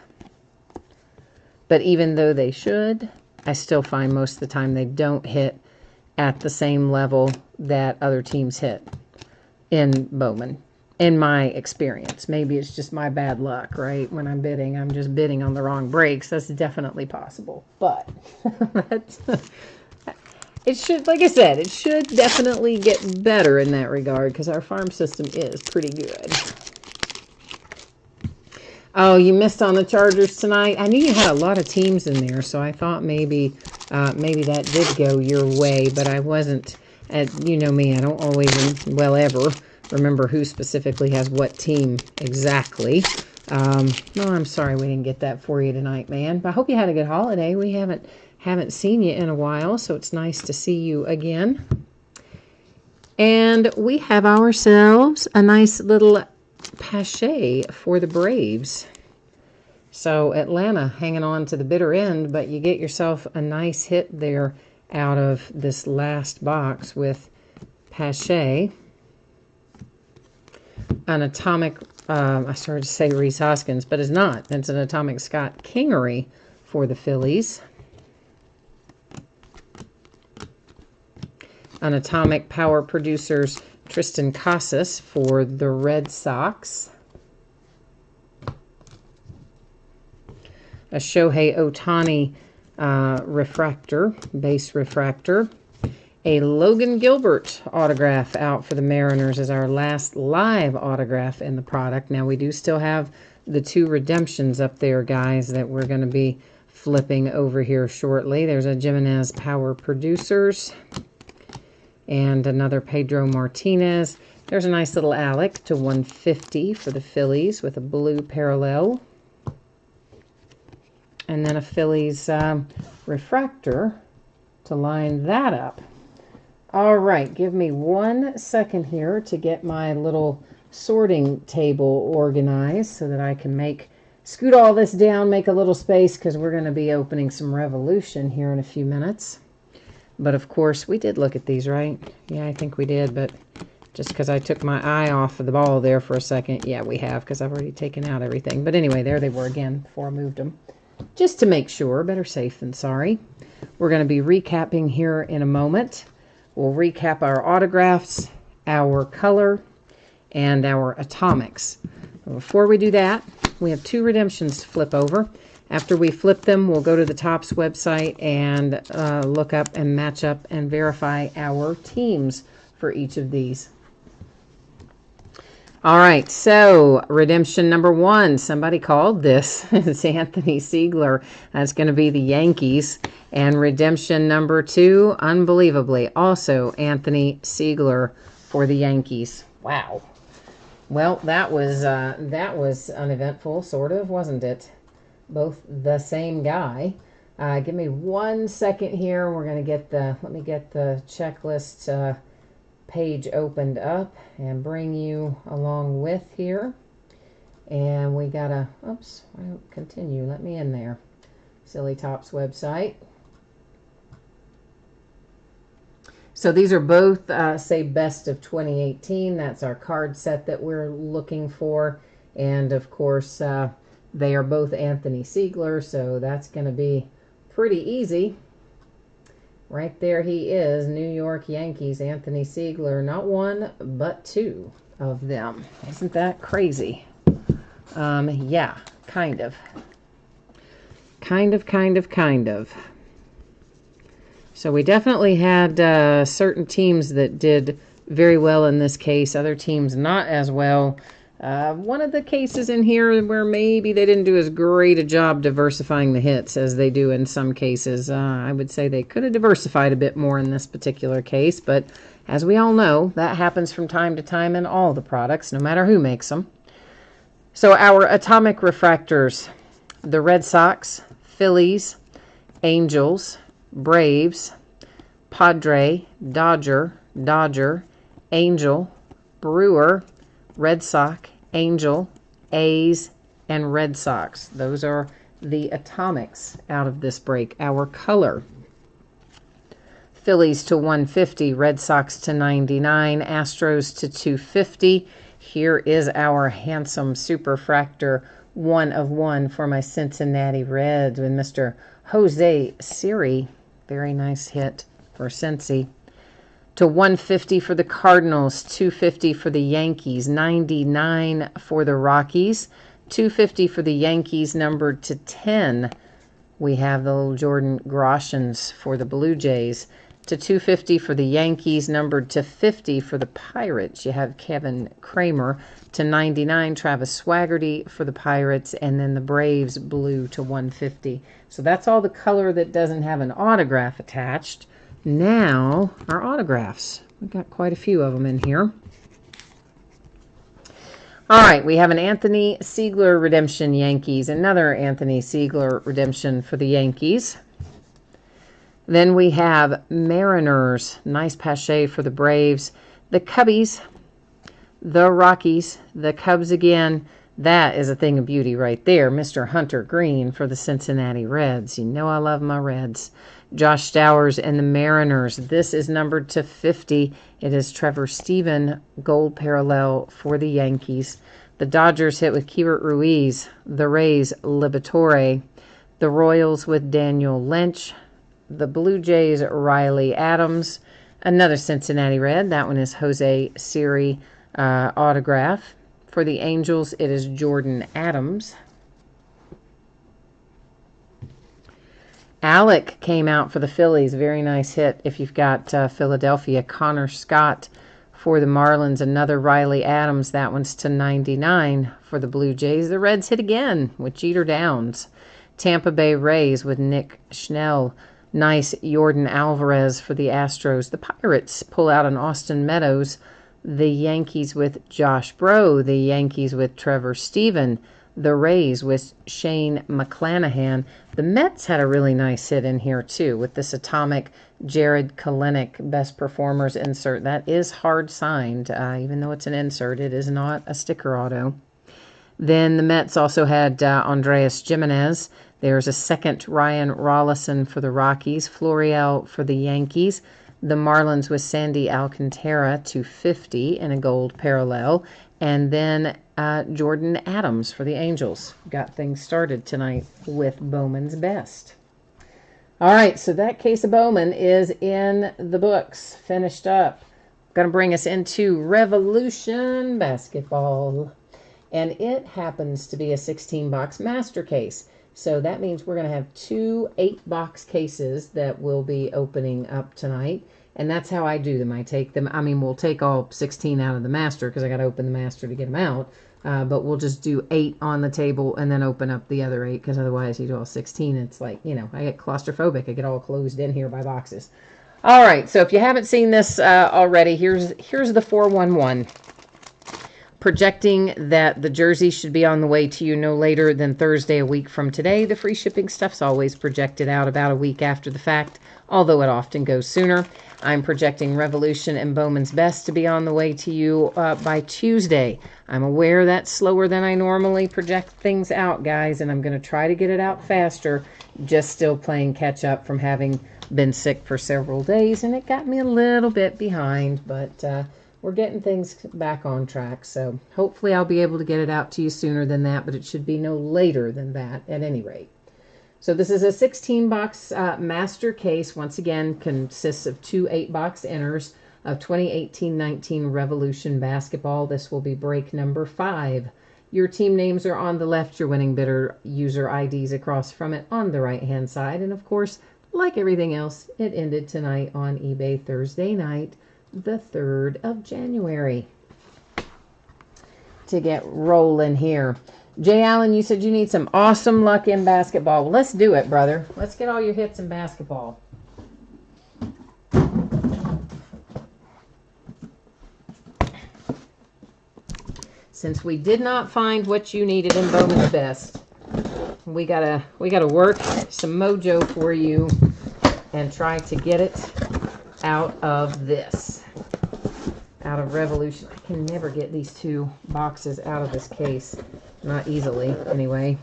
But even though they should, I still find most of the time they don't hit at the same level that other teams hit in Bowman. In my experience. Maybe it's just my bad luck, right? When I'm bidding, I'm just bidding on the wrong breaks. That's definitely possible. But it should, like I said, it should definitely get better in that regard because our farm system is pretty good. Oh, you missed on the Chargers tonight? I knew you had a lot of teams in there, so I thought maybe that did go your way, but I wasn't. You know me, I don't always, well, ever remember who specifically has what team exactly. No, I'm sorry we didn't get that for you tonight, man. But I hope you had a good holiday. We haven't seen you in a while, so it's nice to see you again. And we have ourselves a nice little Pache for the Braves. So Atlanta hanging on to the bitter end, but you get yourself a nice hit there out of this last box with Pache. An atomic, I started to say Rhys Hoskins, but it's not. It's an atomic Scott Kingery for the Phillies. An atomic power producers Tristan Casas for the Red Sox. A Shohei Ohtani refractor, base refractor. A Logan Gilbert autograph out for the Mariners as our last live autograph in the product. Now, we do still have the 2 redemptions up there, guys, that we're going to be flipping over here shortly. There's a Jimenez Power Producers and another Pedro Martinez. There's a nice little Alec to 150 for the Phillies with a blue parallel. And then a Phillies refractor to line that up. All right, give me 1 second here to get my little sorting table organized so that I can scoot all this down, make a little space, because we're going to be opening some Revolution here in a few minutes. But, of course, we did look at these, right? Yeah, I think we did, but just because I took my eye off of the ball there for a second. Yeah, we have, because I've already taken out everything. But anyway, there they were again before I moved them. Just to make sure, better safe than sorry. We're going to be recapping here in a moment. We'll recap our autographs, our color, and our atomics. Before we do that, we have 2 redemptions to flip over. After we flip them, we'll go to the Topps website and look up and match up and verify our teams for each of these. All right, so redemption number 1. Somebody called this. It's Anthony Siegler. That's going to be the Yankees. And redemption number 2, unbelievably, also Anthony Siegler for the Yankees. Wow. Well, that was uneventful, sort of, wasn't it? Both the same guy. Give me 1 second here. We're going to get let me get the checklist page opened up and bring you along with here. And we gotta, oops, I don't continue. Let me in there. Silly Tops website. So these are both, say, best of 2018. That's our card set that we're looking for. And of course, they are both Anthony Siegler, so that's going to be pretty easy. Right there he is, New York Yankees, Anthony Siegler. Not 1, but 2 of them. Isn't that crazy? Yeah, kind of. Kind of. So we definitely had certain teams that did very well in this case, other teams not as well. One of the cases in here where maybe they didn't do as great a job diversifying the hits as they do in some cases. I would say they could have diversified a bit more in this particular case, but as we all know, that happens from time to time in all the products, no matter who makes them. So our atomic refractors, the Red Sox, Phillies, Angels, Braves, Padre, Dodger, Angel, Brewer, Red Sox, Angel, A's, and Red Sox. Those are the atomics out of this break. Our color: Phillies to 150, Red Sox to 99, Astros to 250. Here is our handsome superfractor 1 of 1 for my Cincinnati Reds with Mr. Jose Siri. Very nice hit for Cincy. To 150 for the Cardinals, 250 for the Yankees, 99 for the Rockies, 250 for the Yankees, numbered to 10. We have the little Jordan Groshans for the Blue Jays. To 250 for the Yankees, numbered to 50 for the Pirates. You have Kevin Kramer. To 99, Travis Swaggerty for the Pirates, and then the Braves blue to 150. So that's all the color that doesn't have an autograph attached. Now, our autographs. We've got quite a few of them in here. All right, we have an Anthony Siegler redemption Yankees, another Anthony Siegler redemption for the Yankees. Then we have Mariners, nice Pache for the Braves. The Cubbies, the Rockies, the Cubs again. That is a thing of beauty right there. Mr. Hunter Green for the Cincinnati Reds. You know I love my Reds. Josh Stowers and the Mariners. This is numbered to 50. It is Trevor Stephen, gold parallel for the Yankees. The Dodgers hit with Keibert Ruiz. The Rays, Liberatore. The Royals with Daniel Lynch. The Blue Jays, Riley Adams. Another Cincinnati Red. That one is Jose Siri autograph. For the Angels, it is Jordan Adams. Alec came out for the Phillies. Very nice hit if you've got Philadelphia. Connor Scott for the Marlins. Another Riley Adams. That one's to 99 for the Blue Jays. The Reds hit again with Jeter Downs. Tampa Bay Rays with Nick Schnell. Nice Jordan Alvarez for the Astros. The Pirates pull out an Austin Meadows. The Yankees with Josh Breaux. The Yankees with Trevor Stephen. The Rays with Shane McClanahan. The Mets had a really nice hit in here too with this atomic Jared Kelenic best performers insert. That is hard signed. Even though it's an insert, it is not a sticker auto. Then the Mets also had Andreas Gimenez. There's a second Ryan Rollison for the Rockies. Florial for the Yankees. The Marlins with Sandy Alcantara to 50 in a gold parallel. And then Jordan Adams for the Angels. Got things started tonight with Bowman's Best. All right, so that case of Bowman is in the books, finished up. Going to bring us into Revolution Basketball. And it happens to be a 16-box master case. So that means we're going to have 2 8-box cases that we'll be opening up tonight. And that's how I do them. I take them, I mean, we'll take all 16 out of the master because I got to open the master to get them out. But we'll just do 8 on the table and then open up the other 8 because otherwise you do all 16. It's like, you know, I get claustrophobic. I get all closed in here by boxes. All right, so if you haven't seen this already, here's the 411. Projecting that the jersey should be on the way to you no later than Thursday a week from today. The free shipping stuff's always projected out about a week after the fact, although it often goes sooner. I'm projecting Revolution and Bowman's Best to be on the way to you by Tuesday. I'm aware that's slower than I normally project things out, guys, and I'm going to try to get it out faster, just still playing catch up from having been sick for several days, and it got me a little bit behind, but we're getting things back on track, so hopefully I'll be able to get it out to you sooner than that, but it should be no later than that at any rate. So this is a 16-box master case. Once again, consists of 2 8-box inners of 2018-19 Revolution Basketball. This will be break number 5. Your team names are on the left, your winning bidder user IDs across from it on the right-hand side, and of course, like everything else, it ended tonight on eBay Thursday night, the 3rd of January. To get rolling here. Jay Allen, you said you need some awesome luck in basketball. Well, let's do it, brother. Let's get all your hits in basketball. Since we did not find what you needed in Bowman's Best, we gotta work some mojo for you and try to get it out of this. Out of Revolution. I can never get these 2 boxes out of this case. Not easily, anyway.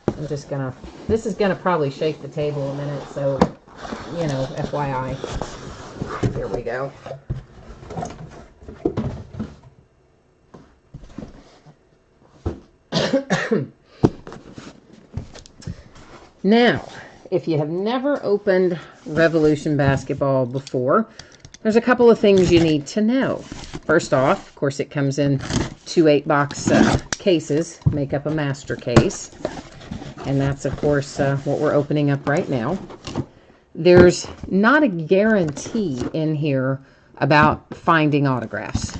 I'm just gonna... This is gonna probably shake the table a minute, so, you know, FYI. Here we go. Now, if you have never opened Revolution Basketball before, there's a couple of things you need to know. First off, of course, it comes in 2 8-box cases, make up a master case. And that's, of course, what we're opening up right now. There's not a guarantee in here about finding autographs.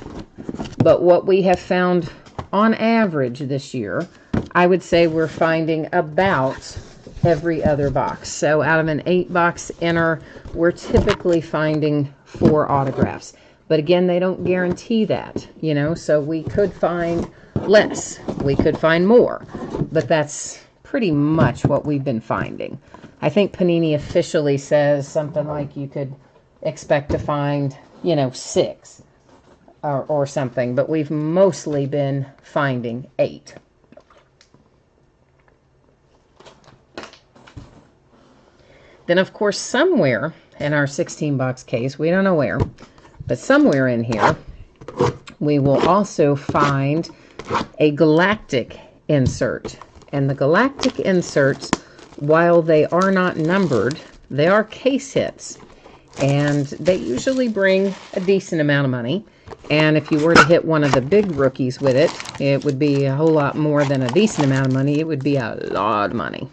But what we have found on average this year, I would say we're finding about every other box. So out of an 8-box inner, we're typically finding 4 autographs. But again, they don't guarantee that, you know, so we could find less, we could find more, but that's pretty much what we've been finding. I think Panini officially says something like you could expect to find, you know, 6 or something, but we've mostly been finding 8. Then, of course, somewhere in our 16-box case, we don't know where, but somewhere in here, we will also find a Galactic insert. And the Galactic inserts, while they are not numbered, they are case hits. And they usually bring a decent amount of money. And if you were to hit one of the big rookies with it, it would be a whole lot more than a decent amount of money. It would be a lot of money.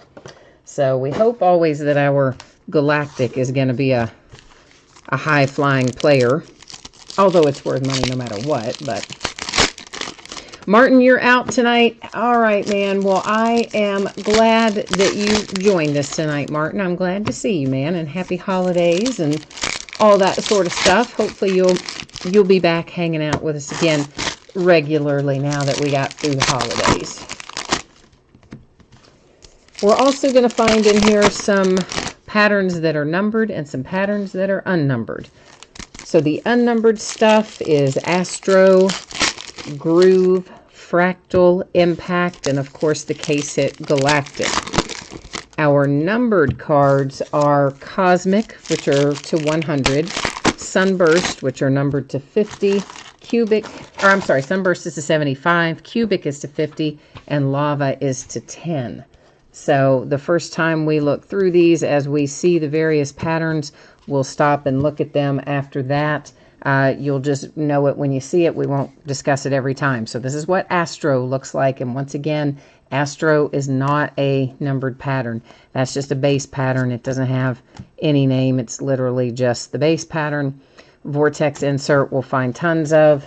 So we hope always that our Galactic is going to be a high-flying player. Although it's worth money no matter what, but... Martin, you're out tonight. All right, man. Well, I am glad that you joined us tonight, Martin. I'm glad to see you, man, and happy holidays and all that sort of stuff. Hopefully you'll be back hanging out with us again regularly now that we got through the holidays. We're also going to find in here some patterns that are numbered and some patterns that are unnumbered. So the unnumbered stuff is Astro, Groove, Fractal, Impact, and of course the case hit Galactic. Our numbered cards are Cosmic, which are to 100, Sunburst, which are numbered to 50, Sunburst is to 75, Cubic is to 50, and Lava is to 10. So the first time we look through these, as we see the various patterns, we'll stop and look at them. After that, you'll just know it when you see it. We won't discuss it every time. So this is what Astro looks like. And once again, Astro is not a numbered pattern. That's just a base pattern. It doesn't have any name. It's literally just the base pattern. Vortex insert we'll find tons of.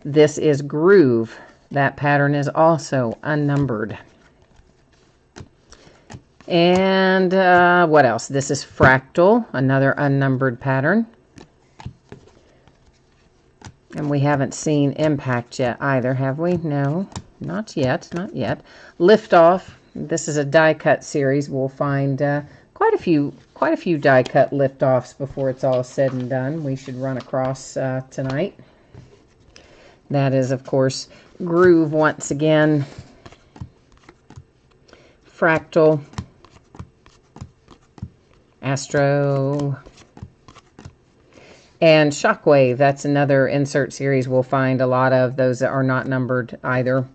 This is Groove. That pattern is also unnumbered. And what else? This is Fractal, another unnumbered pattern. And we haven't seen Impact yet either, have we? No, not yet, not yet. Liftoff. This is a die cut series. We'll find quite a few die cut liftoffs before it's all said and done. We should run across tonight. That is, of course, Groove once again. Fractal. Astro. And Shockwave, that's another insert series we'll find a lot of. Those that are not numbered either.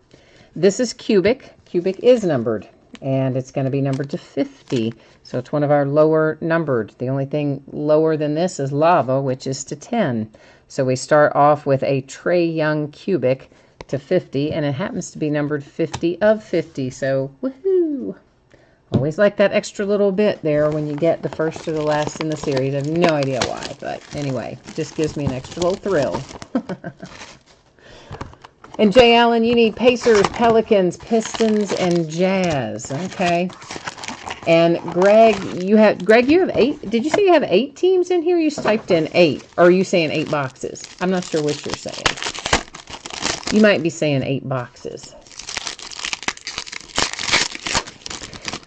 This is Cubic. Cubic is numbered, and it's going to be numbered to 50. So it's one of our lower numbered. The only thing lower than this is Lava, which is to 10. So we start off with a Trae Young Cubic to 50, and it happens to be numbered 50 of 50. So, woohoo! Always like that extra little bit there when you get the first or the last in the series. I have no idea why, but anyway, just gives me an extra little thrill. And Jay Allen, you need Pacers, Pelicans, Pistons, and Jazz. Okay. And Greg, you have 8. Did you say you have 8 teams in here? You typed in 8. Or are you saying 8 boxes? I'm not sure what you're saying. You might be saying 8 boxes.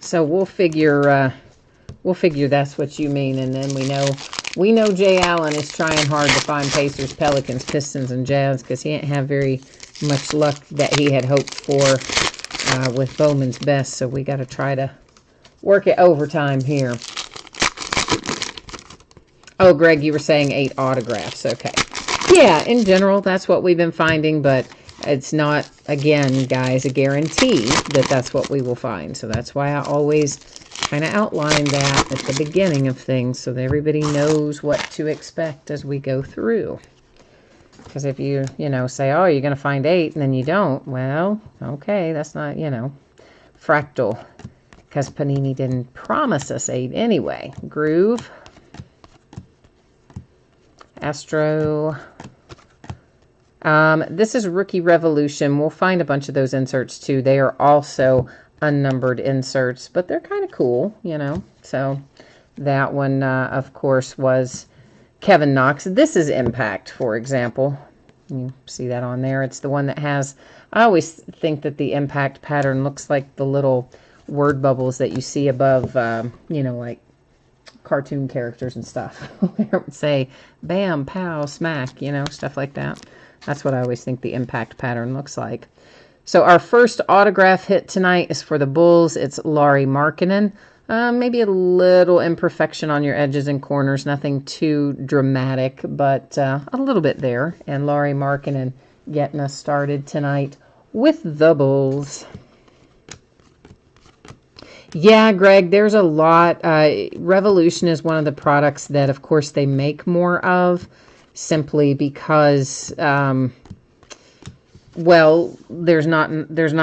So we'll figure that's what you mean, and then we know Jay Allen is trying hard to find Pacers, Pelicans, Pistons, and Jazz because he didn't have very much luck that he had hoped for with Bowman's Best. So we got to try to work it overtime here. Oh, Greg, you were saying 8 autographs. Okay. Yeah, in general, that's what we've been finding, but it's not, again, guys, a guarantee that that's what we will find. So that's why I always kind of outline that at the beginning of things so that everybody knows what to expect as we go through. Because if you say, oh, you're going to find 8 and then you don't, well, okay, that's not, Fractal. Because Panini didn't promise us 8 anyway. Groove. Astro. This is Rookie Revolution. We'll find a bunch of those inserts too. They are also unnumbered inserts, but they're kind of cool, So that one, of course, was Kevin Knox. This is Impact, for example. You see that on there. It's the one that has, I always think that the Impact pattern looks like the little word bubbles that you see above, like cartoon characters and stuff. Where it would say, bam, pow, smack, stuff like that. That's what I always think the Impact pattern looks like. So our first autograph hit tonight is for the Bulls. It's Lauri Markkanen. Maybe a little imperfection on your edges and corners. Nothing too dramatic, but a little bit there. And Lauri Markkanen getting us started tonight with the Bulls. Yeah, Greg, there's a lot. Revolution is one of the products that, of course, they make more of. Simply because, there's not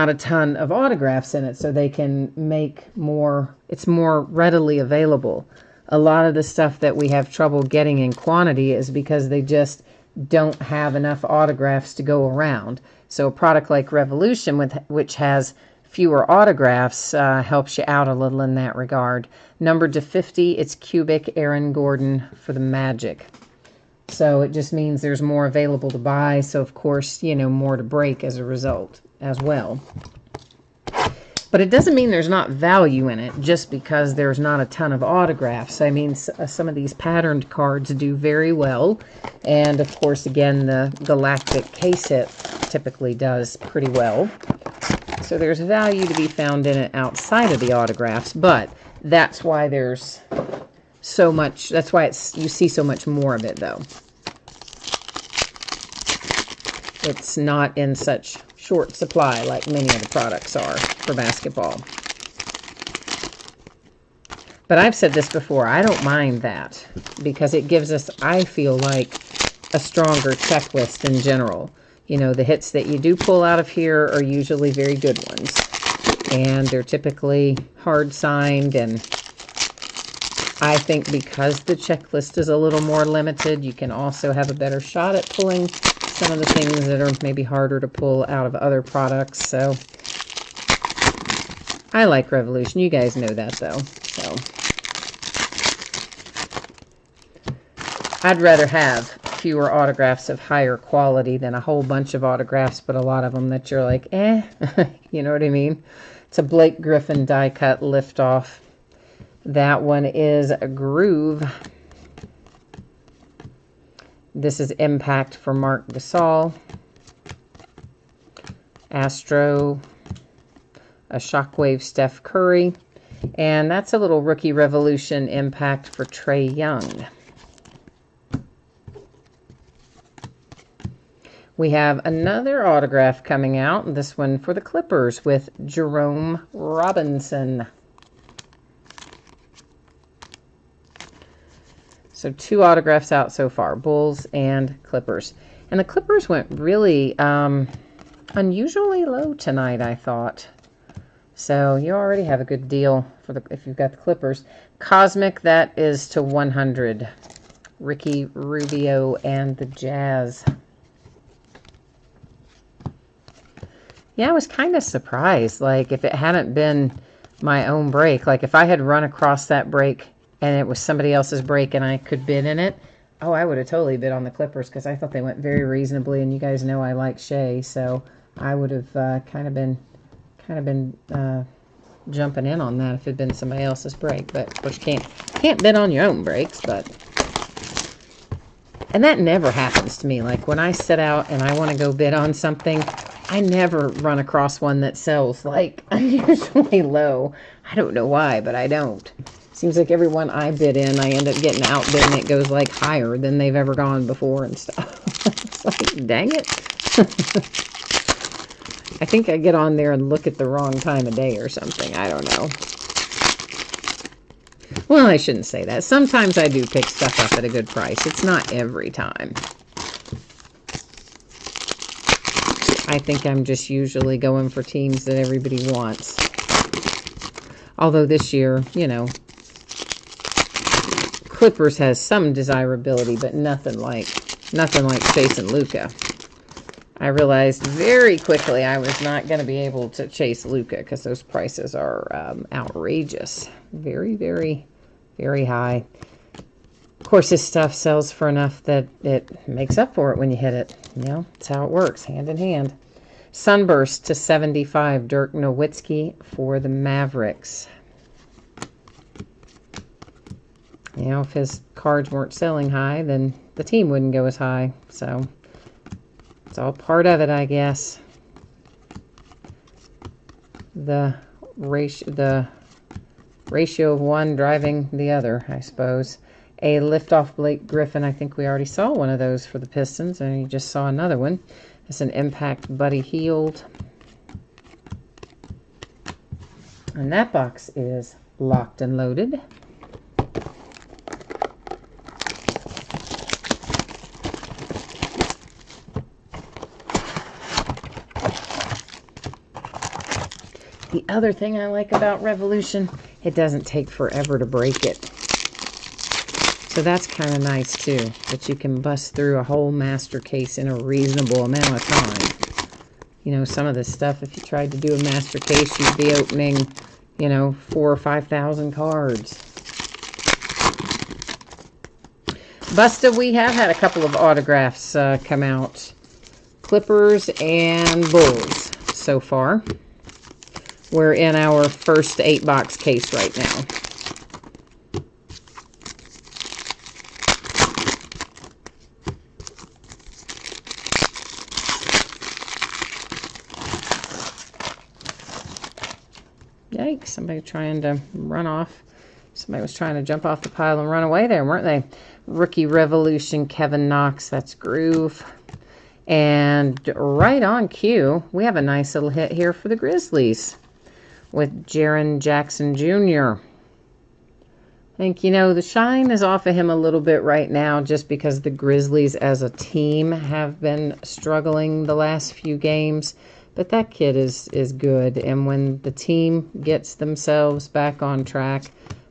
a ton of autographs in it, so they can make more. It's more readily available. A lot of the stuff that we have trouble getting in quantity is because they just don't have enough autographs to go around. So a product like Revolution, which has fewer autographs, helps you out a little in that regard. Numbered to 50, it's Cubic Aaron Gordon for the Magic. So it just means there's more available to buy. So, of course, more to break as a result as well. But it doesn't mean there's not value in it just because there's not a ton of autographs. I mean, some of these patterned cards do very well. And, of course, again, the Galactic case hit typically does pretty well. So there's value to be found in it outside of the autographs. But that's why there's so much. That's why you see so much more of it, though. It's not in such short supply like many of the products are for basketball. But I've said this before, I don't mind that because it gives us, I feel like, a stronger checklist in general. The hits that you do pull out of here are usually very good ones. and they're typically hard signed, and I think because the checklist is a little more limited, you can also have a better shot at pulling some of the things that are maybe harder to pull out of other products. So I like Revolution. You guys know that, though. So I'd rather have fewer autographs of higher quality than a whole bunch of autographs, but a lot of them that you're like, eh. You know what I mean? It's a Blake Griffin die cut liftoff. That one is a Groove. This is Impact for Marc Gasol. Astro, a Shockwave Steph Curry. And that's a little Rookie Revolution Impact for Trae Young. We have another autograph coming out, this one for the Clippers with Jerome Robinson. So 2 autographs out so far, Bulls and Clippers. And the Clippers went really unusually low tonight, I thought. So you already have a good deal for if you've got the Clippers. Cosmic, that is to 100. Ricky Rubio and the Jazz. Yeah, I was kind of surprised. Like, if it hadn't been my own break, like if I had run across that break and it was somebody else's break and I could bid in it, oh, I would have totally bid on the Clippers because I thought they went very reasonably, and you guys know I like Shea, so I would have kind of been jumping in on that if it had been somebody else's break. But of course, you can't bid on your own breaks, and that never happens to me. Like when I set out and I want to go bid on something, I never run across one that sells like unusually low. I don't know why, but I don't. Seems like every one I bid in, I end up getting outbid, and it goes like higher than they've ever gone before and stuff. It's like, dang it. I think I get on there and look at the wrong time of day or something. I don't know. Well, I shouldn't say that. Sometimes I do pick stuff up at a good price. It's not every time. I think I'm just usually going for teams that everybody wants. Although this year, you know, Clippers has some desirability, but nothing like Chase and Luka. I realized very quickly I was not going to be able to chase Luka because those prices are outrageous. Very, very, very high. Of course, this stuff sells for enough that it makes up for it when you hit it. You know, that's how it works, hand in hand. Sunburst to 75, Dirk Nowitzki for the Mavericks. You know, if his cards weren't selling high, then the team wouldn't go as high. So it's all part of it, I guess. The ratio of one driving the other, I suppose. A liftoff Blake Griffin. I think we already saw one of those for the Pistons, and you just saw another one. It's an Impact Buddy Hield. And that box is locked and loaded. The other thing I like about Revolution, it doesn't take forever to break it. So that's kind of nice too, that you can bust through a whole master case in a reasonable amount of time. You know, some of this stuff, if you tried to do a master case, you'd be opening, you know, 4,000 or 5,000 cards. Busta, we have had a couple of autographs come out. Clippers and Bulls so far. We're in our first 8-box case right now. Yikes, somebody trying to run off. Somebody was trying to jump off the pile and run away there, weren't they? Rookie Revolution, Kevin Knox, that's Groove. And right on cue, we have a nice little hit here for the Grizzlies with Jaren Jackson Jr. I think, you know, the shine is off of him a little bit right now just because the Grizzlies as a team have been struggling the last few games. But that kid is good. And when the team gets themselves back on track,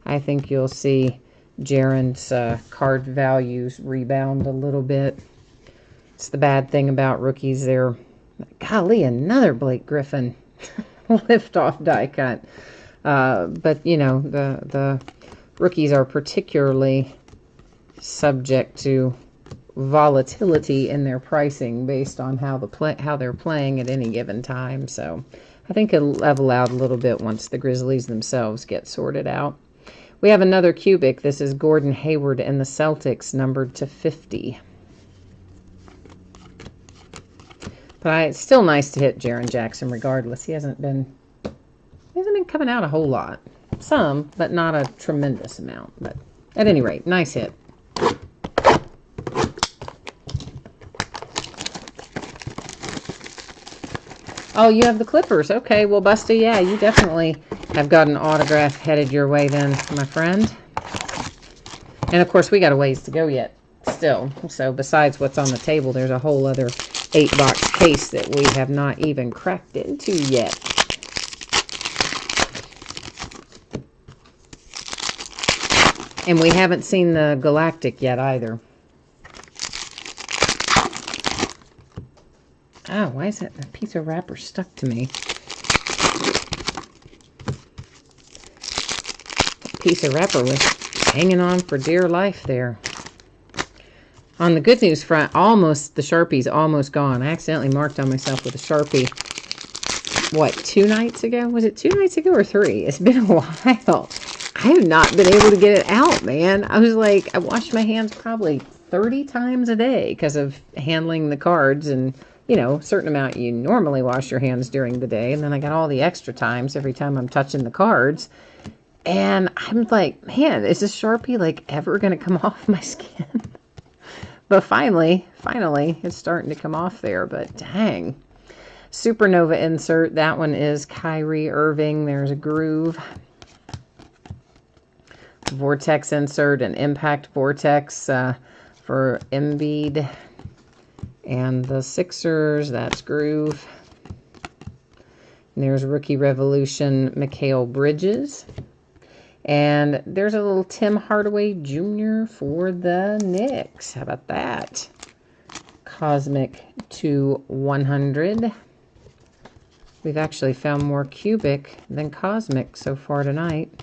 I think you'll see Jaron's card values rebound a little bit. It's the bad thing about rookies. They're, golly, another Blake Griffin lift-off die cut. But, you know, the rookies are particularly subject to volatility in their pricing based on how they're playing at any given time. So I think it'll level out a little bit once the Grizzlies themselves get sorted out. We have another cubic. This is Gordon Hayward and the Celtics, numbered to 50. But it's still nice to hit Jaren Jackson regardless. He hasn't been coming out a whole lot. Some, but not a tremendous amount. But at any rate, nice hit. Oh, you have the Clippers. Okay, well, Busta, yeah, you definitely have got an autograph headed your way then, my friend. And, of course, we got a ways to go yet still. So, besides what's on the table, there's a whole other 8-box case that we have not even cracked into yet. And we haven't seen the Galactic yet either. Oh, why is that piece of wrapper stuck to me? That piece of wrapper was hanging on for dear life there. On the good news front, the Sharpie's almost gone. I accidentally marked on myself with a Sharpie, what, 2 nights ago? Was it 2 nights ago or 3? It's been a while. I have not been able to get it out, man. I was like, I washed my hands probably 30 times a day because of handling the cards, and you know, a certain amount you normally wash your hands during the day, and then I got all the extra times every time I'm touching the cards. And I'm like, man, is this Sharpie like ever going to come off my skin? But finally, it's starting to come off there, but dang. Supernova insert, that one is Kyrie Irving. There's a groove. Vortex insert, an impact vortex for Embiid. And the Sixers, that's groove. And there's Rookie Revolution, Mikal Bridges. And there's a little Tim Hardaway Jr. for the Knicks. How about that? Cosmic to 100. We've actually found more cubic than cosmic so far tonight.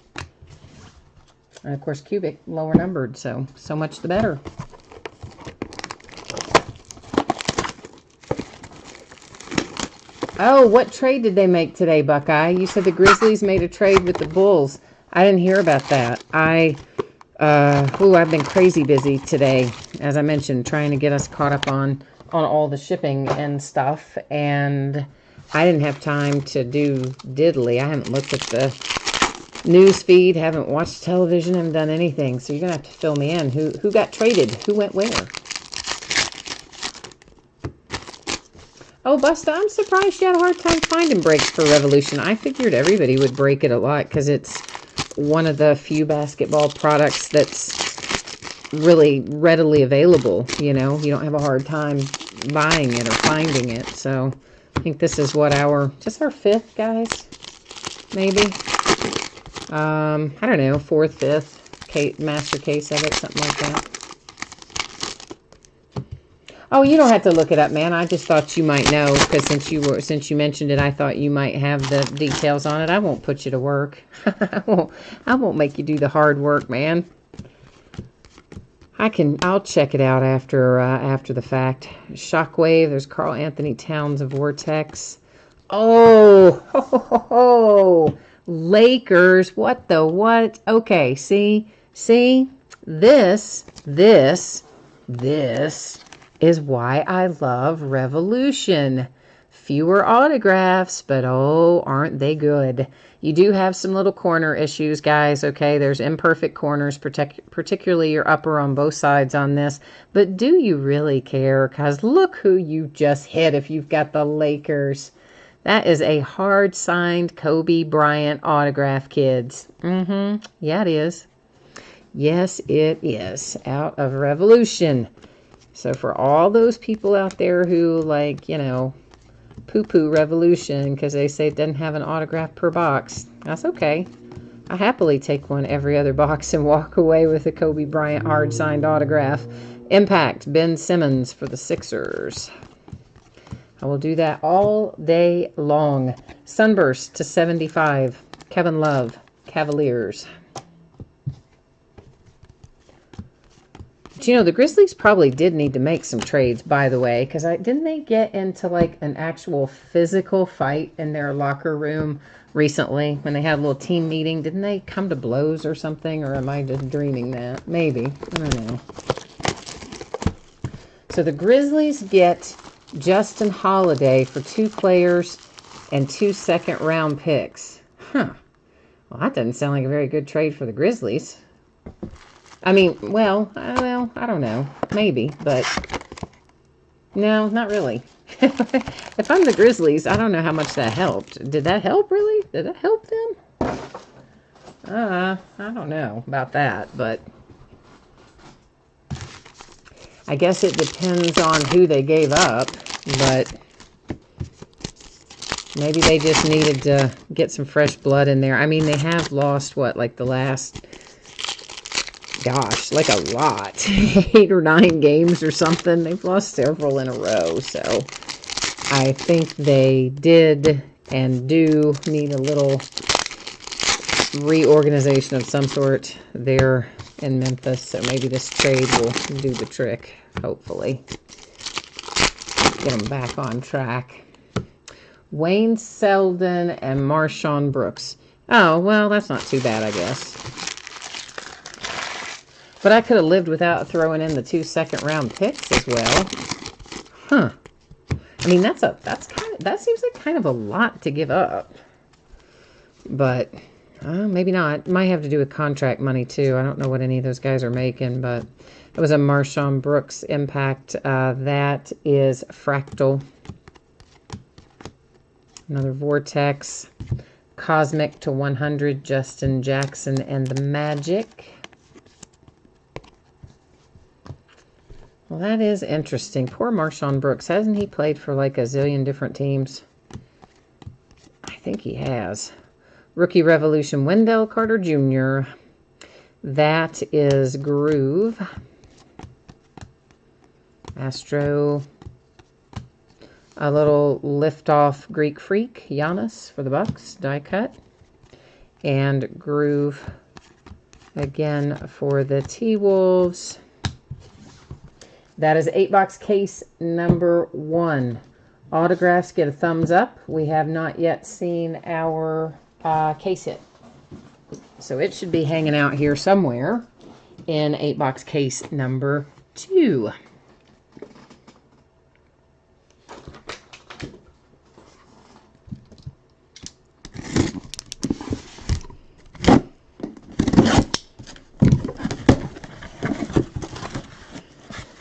And of course, cubic lower numbered, so much the better. Oh, what trade did they make today, Buckeye? You said the Grizzlies made a trade with the Bulls. I didn't hear about that. I've been crazy busy today, as I mentioned, trying to get us caught up on all the shipping and stuff, and I didn't have time to do diddly. I haven't looked at the news feed, haven't watched television, haven't done anything, so you're gonna have to fill me in. Who got traded? Who went where? Oh, Busta, I'm surprised you had a hard time finding breaks for Revolution. I figured everybody would break it a lot because it's one of the few basketball products that's really readily available. You know, you don't have a hard time buying it or finding it. So I think this is what just our 5th, guys, maybe. I don't know, 4th, 5th master case of it, something like that. Oh, you don't have to look it up, man. I just thought you might know, because since you mentioned it, I thought you might have the details on it. I won't put you to work. I won't make you do the hard work, man. I'll check it out after the fact. Shockwave. There's Karl Anthony Towns of Vortex. Oh, Lakers. What the what? Okay, see, this is why I love Revolution. Fewer autographs, but oh, aren't they good? You do have some little corner issues, guys, okay? There's imperfect corners, particularly your upper on both sides on this. But do you really care? Because look who you just hit if you've got the Lakers. That is a hard-signed Kobe Bryant autograph, kids. Yeah, it is. Yes, it is. Out of Revolution. So for all those people out there who, like, you know, poo-poo revolution because they say it doesn't have an autograph per box. That's okay. I happily take one every other box and walk away with a Kobe Bryant hard-signed autograph. Impact, Ben Simmons for the Sixers. I will do that all day long. Sunburst to 75. Kevin Love, Cavaliers. But you know, the Grizzlies probably did need to make some trades, by the way, because didn't they get into like an actual physical fight in their locker room recently when they had a little team meeting? Didn't they come to blows or something? Or am I just dreaming that? Maybe. I don't know. So the Grizzlies get Justin Holiday for 2 players and 2 second-round picks. Huh. Well, that doesn't sound like a very good trade for the Grizzlies. I mean, well, I don't know. Maybe, but no, not really. If I'm the Grizzlies, I don't know how much that helped. Did that help, really? Did that help them? I don't know about that, but I guess it depends on who they gave up, but maybe they just needed to get some fresh blood in there. I mean, they have lost, what, like the last, gosh, like a lot. 8 or 9 games or something. They've lost several in a row, so I think they did and do need a little reorganization of some sort there in Memphis, so maybe this trade will do the trick, hopefully. Get them back on track. Wayne Selden and Marshawn Brooks. Oh, well, that's not too bad, I guess. But I could have lived without throwing in the 2 second-round picks as well. Huh. I mean, that seems like kind of a lot to give up. But maybe not. Might have to do with contract money, too. I don't know what any of those guys are making, but it was a Marshawn Brooks impact. That is Fractal. Another Vortex. Cosmic to 100, Justin Jackson and the Magic. Well, that is interesting. Poor Marshawn Brooks. Hasn't he played for like a zillion different teams? I think he has. Rookie Revolution, Wendell Carter Jr. That is Groove. Astro. A little lift-off Greek Freak, Giannis for the Bucks, die cut. And Groove again for the T-Wolves. That is 8-box case number 1. Autographs get a thumbs up. We have not yet seen our case hit. So it should be hanging out here somewhere in 8-box case number 2.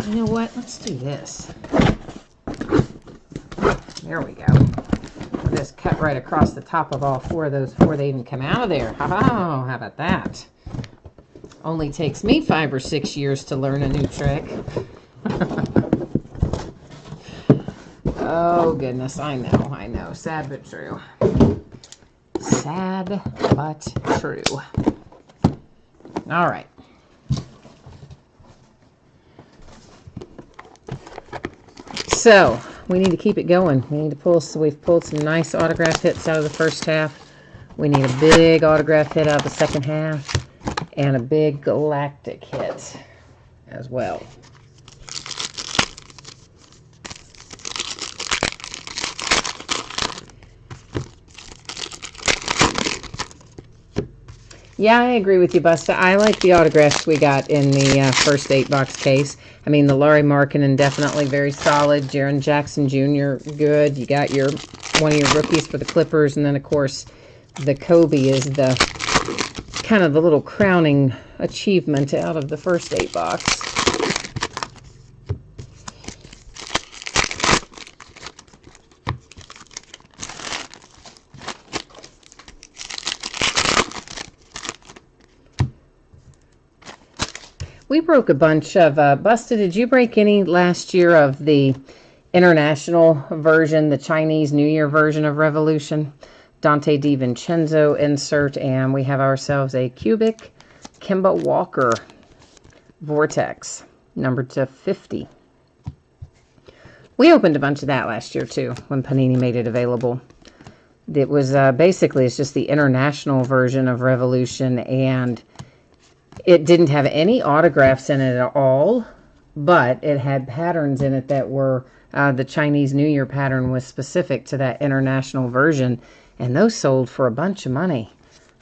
You know what? Let's do this. There we go. We'll just cut right across the top of all 4 of those before they even come out of there. Oh, how about that? Only takes me 5 or 6 years to learn a new trick. Oh, goodness. I know. Sad but true. Sad but true. All right. So, we need to keep it going. We need to pull, so we've pulled some nice autograph hits out of the first half. We need a big autograph hit out of the second half. And a big Galactic hit as well. Yeah, I agree with you, Busta. I like the autographs we got in the first 8-box case. I mean, the Larry Markkinen definitely very solid. Jaren Jackson Jr. good. You got one of your rookies for the Clippers, and then of course the Kobe is the kind of the little crowning achievement out of the first 8-box. We broke a bunch of, Busta, did you break any last year of the international version, the Chinese New Year version of Revolution. Dante DiVincenzo insert, and we have ourselves a cubic Kemba Walker Vortex, numbered to 50. We opened a bunch of that last year too, when Panini made it available. It was basically, it's just the international version of Revolution, and it didn't have any autographs in it at all, but it had patterns in it that were, the Chinese New Year pattern was specific to that international version, and those sold for a bunch of money,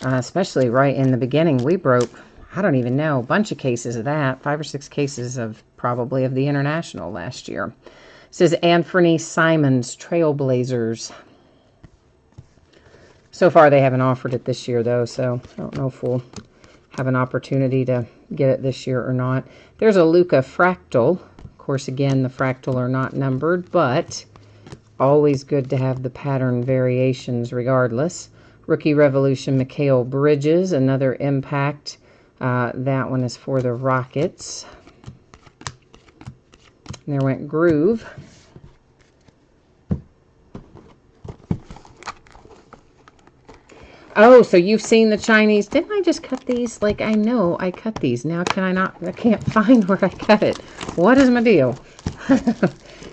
especially right in the beginning. We broke, I don't even know, a bunch of cases of that, 5 or 6 cases of probably of the international last year. It says Anthony Simons Trailblazers. So far they haven't offered it this year though, so I don't know if we'll have an opportunity to get it this year or not. There's a Luka Fractal. Of course, again, the Fractal are not numbered, but always good to have the pattern variations regardless. Rookie Revolution Mikal Bridges, another impact. That one is for the Rockets. And there went Groove. Oh, so you've seen the Chinese. Didn't I just cut these? Like, I know I cut these. Now can I not? I can't find where I cut it. What is my deal?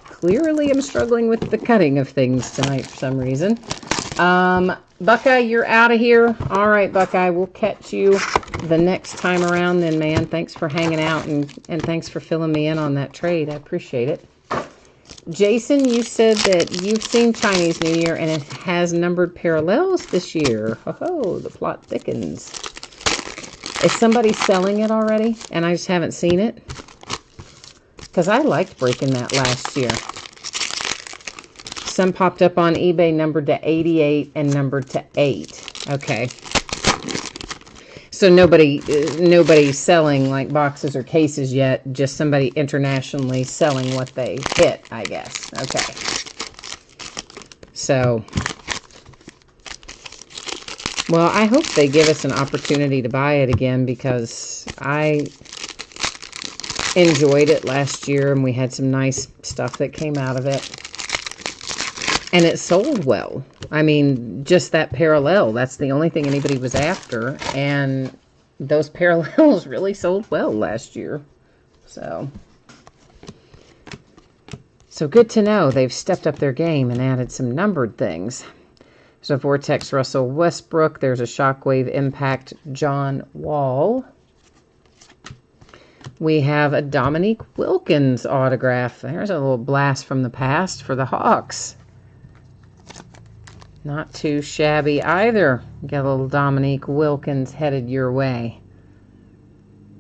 Clearly I'm struggling with the cutting of things tonight for some reason. Buckeye, you're out of here. All right, Buckeye, we'll catch you the next time around then, man. Thanks for hanging out, and thanks for filling me in on that trade. I appreciate it. Jason, you said that you've seen Chinese New Year and it has numbered parallels this year. Oh, the plot thickens. Is somebody selling it already and I just haven't seen it? Because I liked breaking that last year. Some popped up on eBay numbered to 88 and numbered to 8. Okay. So nobody's selling like boxes or cases yet, just somebody internationally selling what they hit, I guess. Okay. So, well, I hope they give us an opportunity to buy it again, because I enjoyed it last year and we had some nice stuff that came out of it. And it sold well. I mean, just that parallel, that's the only thing anybody was after. And those parallels really sold well last year. So good to know they've stepped up their game and added some numbered things. There's a Vortex Russell Westbrook. There's a Shockwave Impact John Wall. We have a Dominique Wilkins autograph. There's a little blast from the past for the Hawks. Not too shabby either. Got a little Dominique Wilkins headed your way.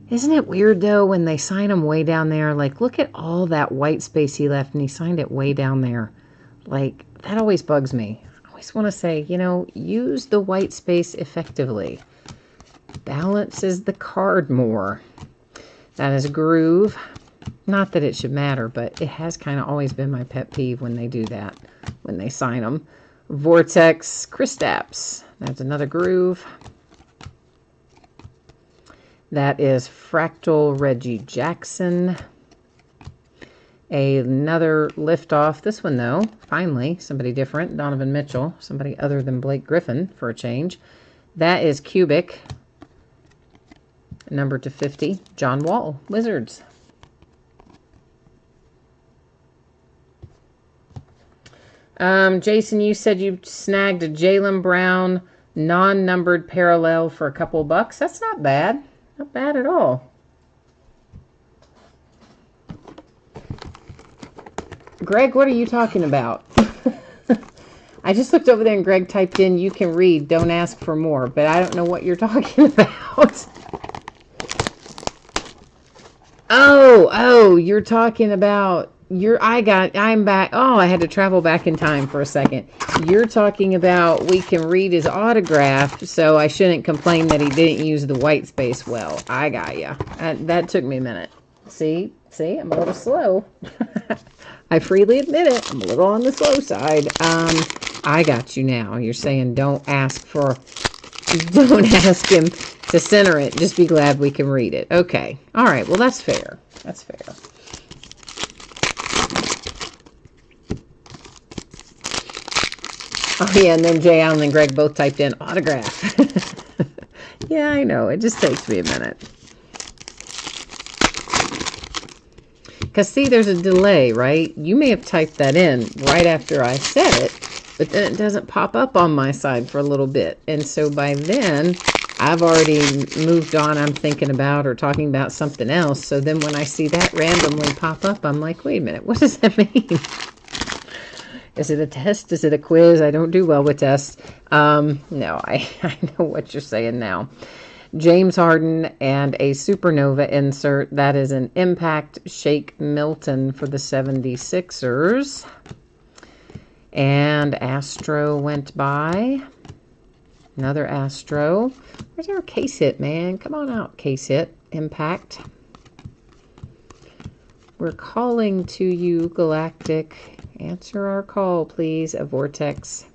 Isn't it weird, though, when they sign him way down there? Like, look at all that white space he left, and he signed it way down there. Like, that always bugs me. I always want to say, you know, use the white space effectively. Balances the card more. That is a Groove. Not that it should matter, but it has kind of always been my pet peeve when they do that, when they sign them. Vortex Kristaps. That's another Groove. That is Fractal Reggie Jackson. Another Liftoff. This one, though, finally, somebody different. Donovan Mitchell. Somebody other than Blake Griffin for a change. That is Cubic. Number to 50. John Wall. Wizards. Jason, you said you snagged a Jaylen Brown non-numbered parallel for a couple bucks. That's not bad. Not bad at all. Greg, what are you talking about? I just looked over there and Greg typed in, "You can read, don't ask for more," but I don't know what you're talking about. Oh, you're talking about... I'm back. Oh, I had to travel back in time for a second. You're talking about we can read his autograph, so I shouldn't complain that he didn't use the white space well. I got ya. That took me a minute. See, I'm a little slow. I freely admit it. I'm a little on the slow side. I got you now. You're saying don't ask him to center it. Just be glad we can read it. Okay. All right. Well, that's fair. That's fair. Oh, yeah, and then Jay Allen and Greg both typed in autograph. Yeah, I know. It just takes me a minute. Because, see, there's a delay, right? You may have typed that in right after I said it, but then it doesn't pop up on my side for a little bit. And so by then, I've already moved on. I'm thinking about or talking about something else. So then when I see that randomly pop up, I'm like, wait a minute, what does that mean? Is it a test? Is it a quiz? I don't do well with tests. No, I know what you're saying now. James Harden and a supernova insert. That is an impact Shake Milton for the 76ers. And Astro went by. Another Astro. Where's our case hit, man? Come on out, case hit. Impact. We're calling to you, Galactic. Answer our call, please. A Vortex.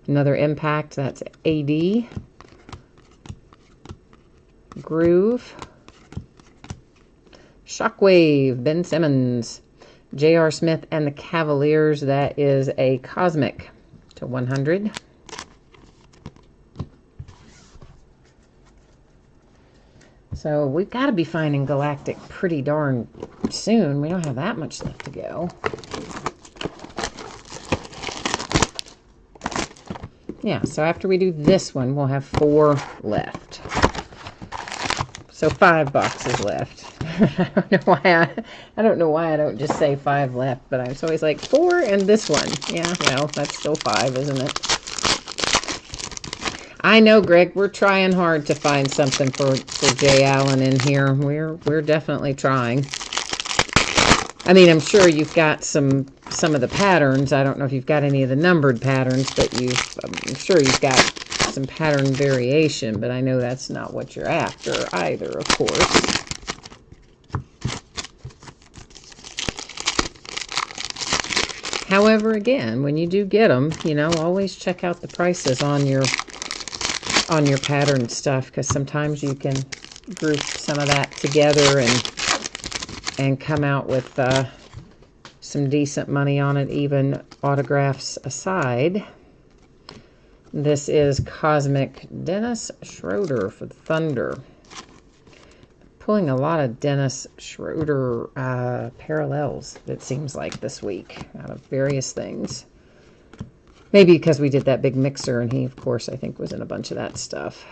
Another impact. That's AD. Groove. Shockwave. Ben Simmons. J.R. Smith and the Cavaliers. That is a Cosmic to 100. So we've got to be finding Galactic pretty darn soon. We don't have that much left to go. Yeah, so after we do this one, we'll have 4 left. So 5 boxes left. I don't know why I don't just say 5 left, but I was always like 4 and this one. Yeah, well, that's still 5, isn't it? I know, Greg, we're trying hard to find something for Jay Allen in here. We're definitely trying. I mean, I'm sure you've got some of the patterns. I don't know if you've got any of the numbered patterns, but I'm sure you've got some pattern variation, but I know that's not what you're after either, of course. However, again, when you do get them, you know, always check out the prices on your pattern stuff, because sometimes you can group some of that together and come out with some decent money on it, even autographs aside. This is Cosmic Dennis Schroeder for the Thunder. Pulling a lot of Dennis Schroeder parallels, it seems like, this week out of various things. Maybe because we did that big mixer, and he, of course, I think was in a bunch of that stuff.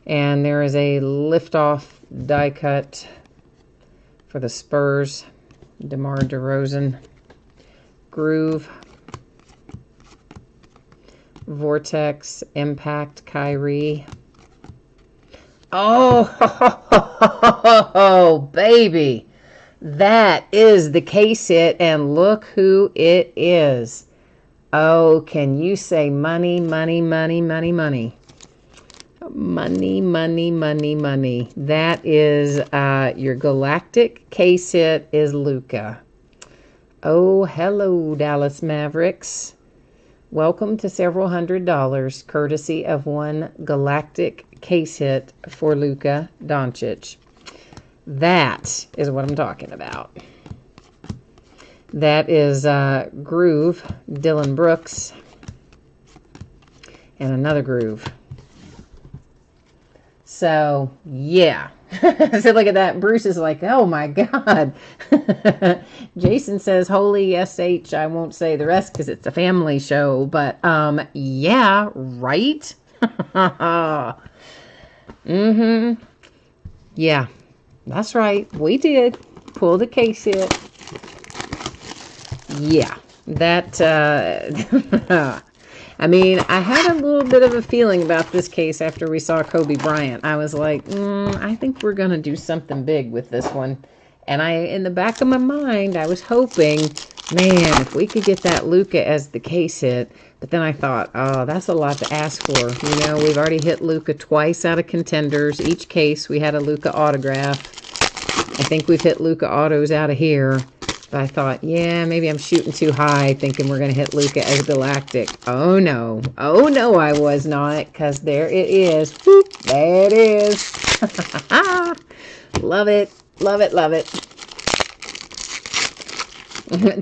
And there is a liftoff die cut for the Spurs, DeMar DeRozan. Groove. Vortex, Impact, Kyrie. Oh, baby. That is the case hit, and look who it is. Oh, can you say money, money, money, money, money? Money, money, money, money. That is your Galactic case hit is Luka. Oh, hello, Dallas Mavericks. Welcome to several $100s, courtesy of one Galactic case hit for Luka Doncic. That is what I'm talking about. That is Groove, Dylan Brooks, and another Groove. So, yeah. So look at that. Bruce is like, oh my God. Jason says, holy SH. I won't say the rest because it's a family show. But, yeah, right? Yeah, that's right. We did pull the case hit. Yeah, that, I mean, I had a little bit of a feeling about this case after we saw Kobe Bryant. I was like, I think we're going to do something big with this one. And in the back of my mind, I was hoping, man, if we could get that Luka as the case hit. But then I thought, oh, that's a lot to ask for. You know, we've already hit Luka twice out of contenders. Each case, we had a Luka autograph. I think we've hit Luka autos out of here. But I thought, yeah, maybe I'm shooting too high, thinking we're going to hit Luka as Galactic. Oh, no. Oh, no, I was not, because there it is. Whoop, there it is. Love it. Love it, love it.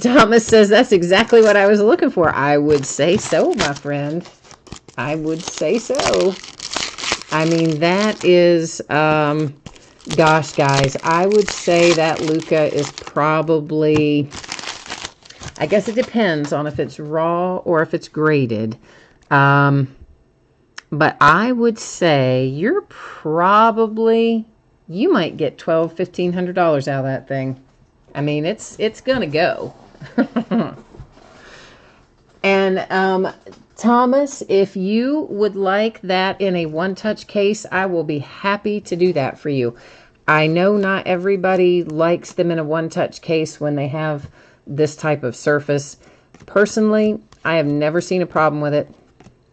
Thomas says that's exactly what I was looking for. I would say so, my friend. I would say so. I mean, that is, gosh, guys, I would say that Luka is probably, I guess it depends on if it's raw or if it's graded. But I would say you might get $1,200–1,500 out of that thing. I mean, it's gonna go. And Thomas, if you would like that in a one-touch case, I will be happy to do that for you. I know not everybody likes them in a one-touch case when they have this type of surface. Personally, I have never seen a problem with it.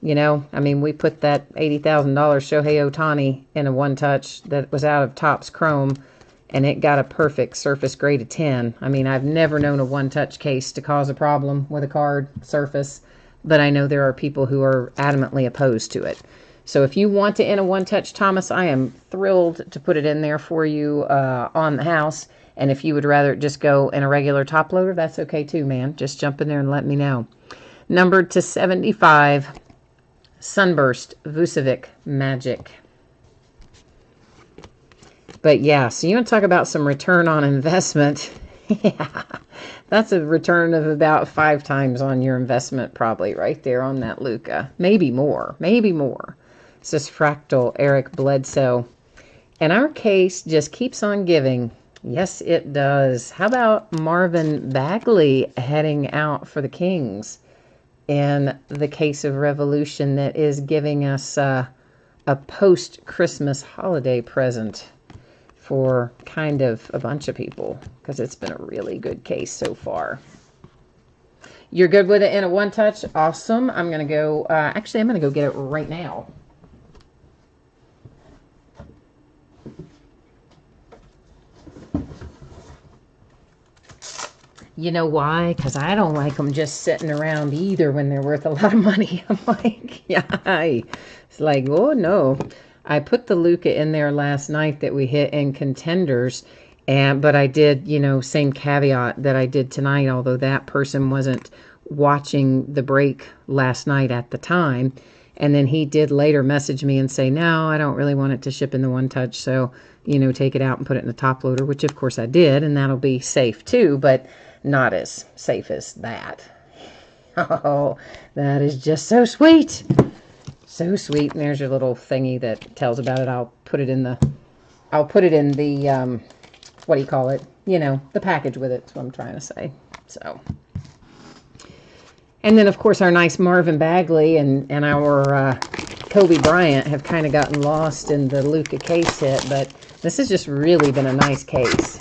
You know, I mean, we put that $80,000 Shohei Ohtani in a one-touch that was out of Topps Chrome, and it got a perfect surface grade of 10. I mean, I've never known a one-touch case to cause a problem with a card surface, but I know there are people who are adamantly opposed to it. So if you want it in a one-touch, Thomas, I am thrilled to put it in there for you on the house. And if you would rather just go in a regular top loader, that's okay too, man. Just jump in there and let me know. Numbered to 75, Sunburst, Vucevic, Magic. But yeah, so you want to talk about some return on investment. Yeah, that's a return of about 5 times on your investment probably right there on that Luka. Maybe more, maybe more. It's just Fractal, Eric Bledsoe. And our case just keeps on giving. Yes, it does. How about Marvin Bagley heading out for the Kings in the case of Revolution that is giving us a post-Christmas holiday present for kind of a bunch of people, because it's been a really good case so far. You're good with it in a one-touch? Awesome. I'm going to go, actually, I'm going to go get it right now. You know why? Because I don't like them just sitting around either when they're worth a lot of money. I'm like, yeah, it's like, oh no. I put the Luka in there last night that we hit in contenders, but I did, you know, same caveat that I did tonight, although that person wasn't watching the break last night at the time. And then he did later message me and say, no, I don't really want it to ship in the one touch. So, you know, take it out and put it in the top loader, which of course I did. And that'll be safe too, but not as safe as that. Oh, that is just so sweet. So sweet. And there's your little thingy that tells about it. I'll put it in the, what do you call it? You know, the package with it. That's what I'm trying to say. So, and then of course our nice Marvin Bagley and our Kobe Bryant have kind of gotten lost in the Luka case hit, but this has just really been a nice case.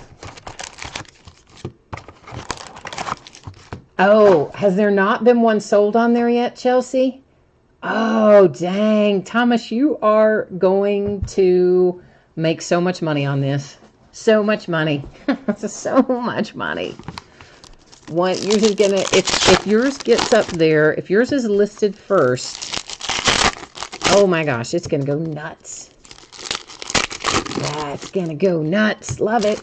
Oh, has there not been one sold on there yet, Chelsea? Oh, dang. Thomas, you are going to make so much money on this. So much money. So much money. Yours is going to, if yours gets up there, if yours is listed first, oh my gosh, it's going to go nuts. That's going to go nuts. Love it.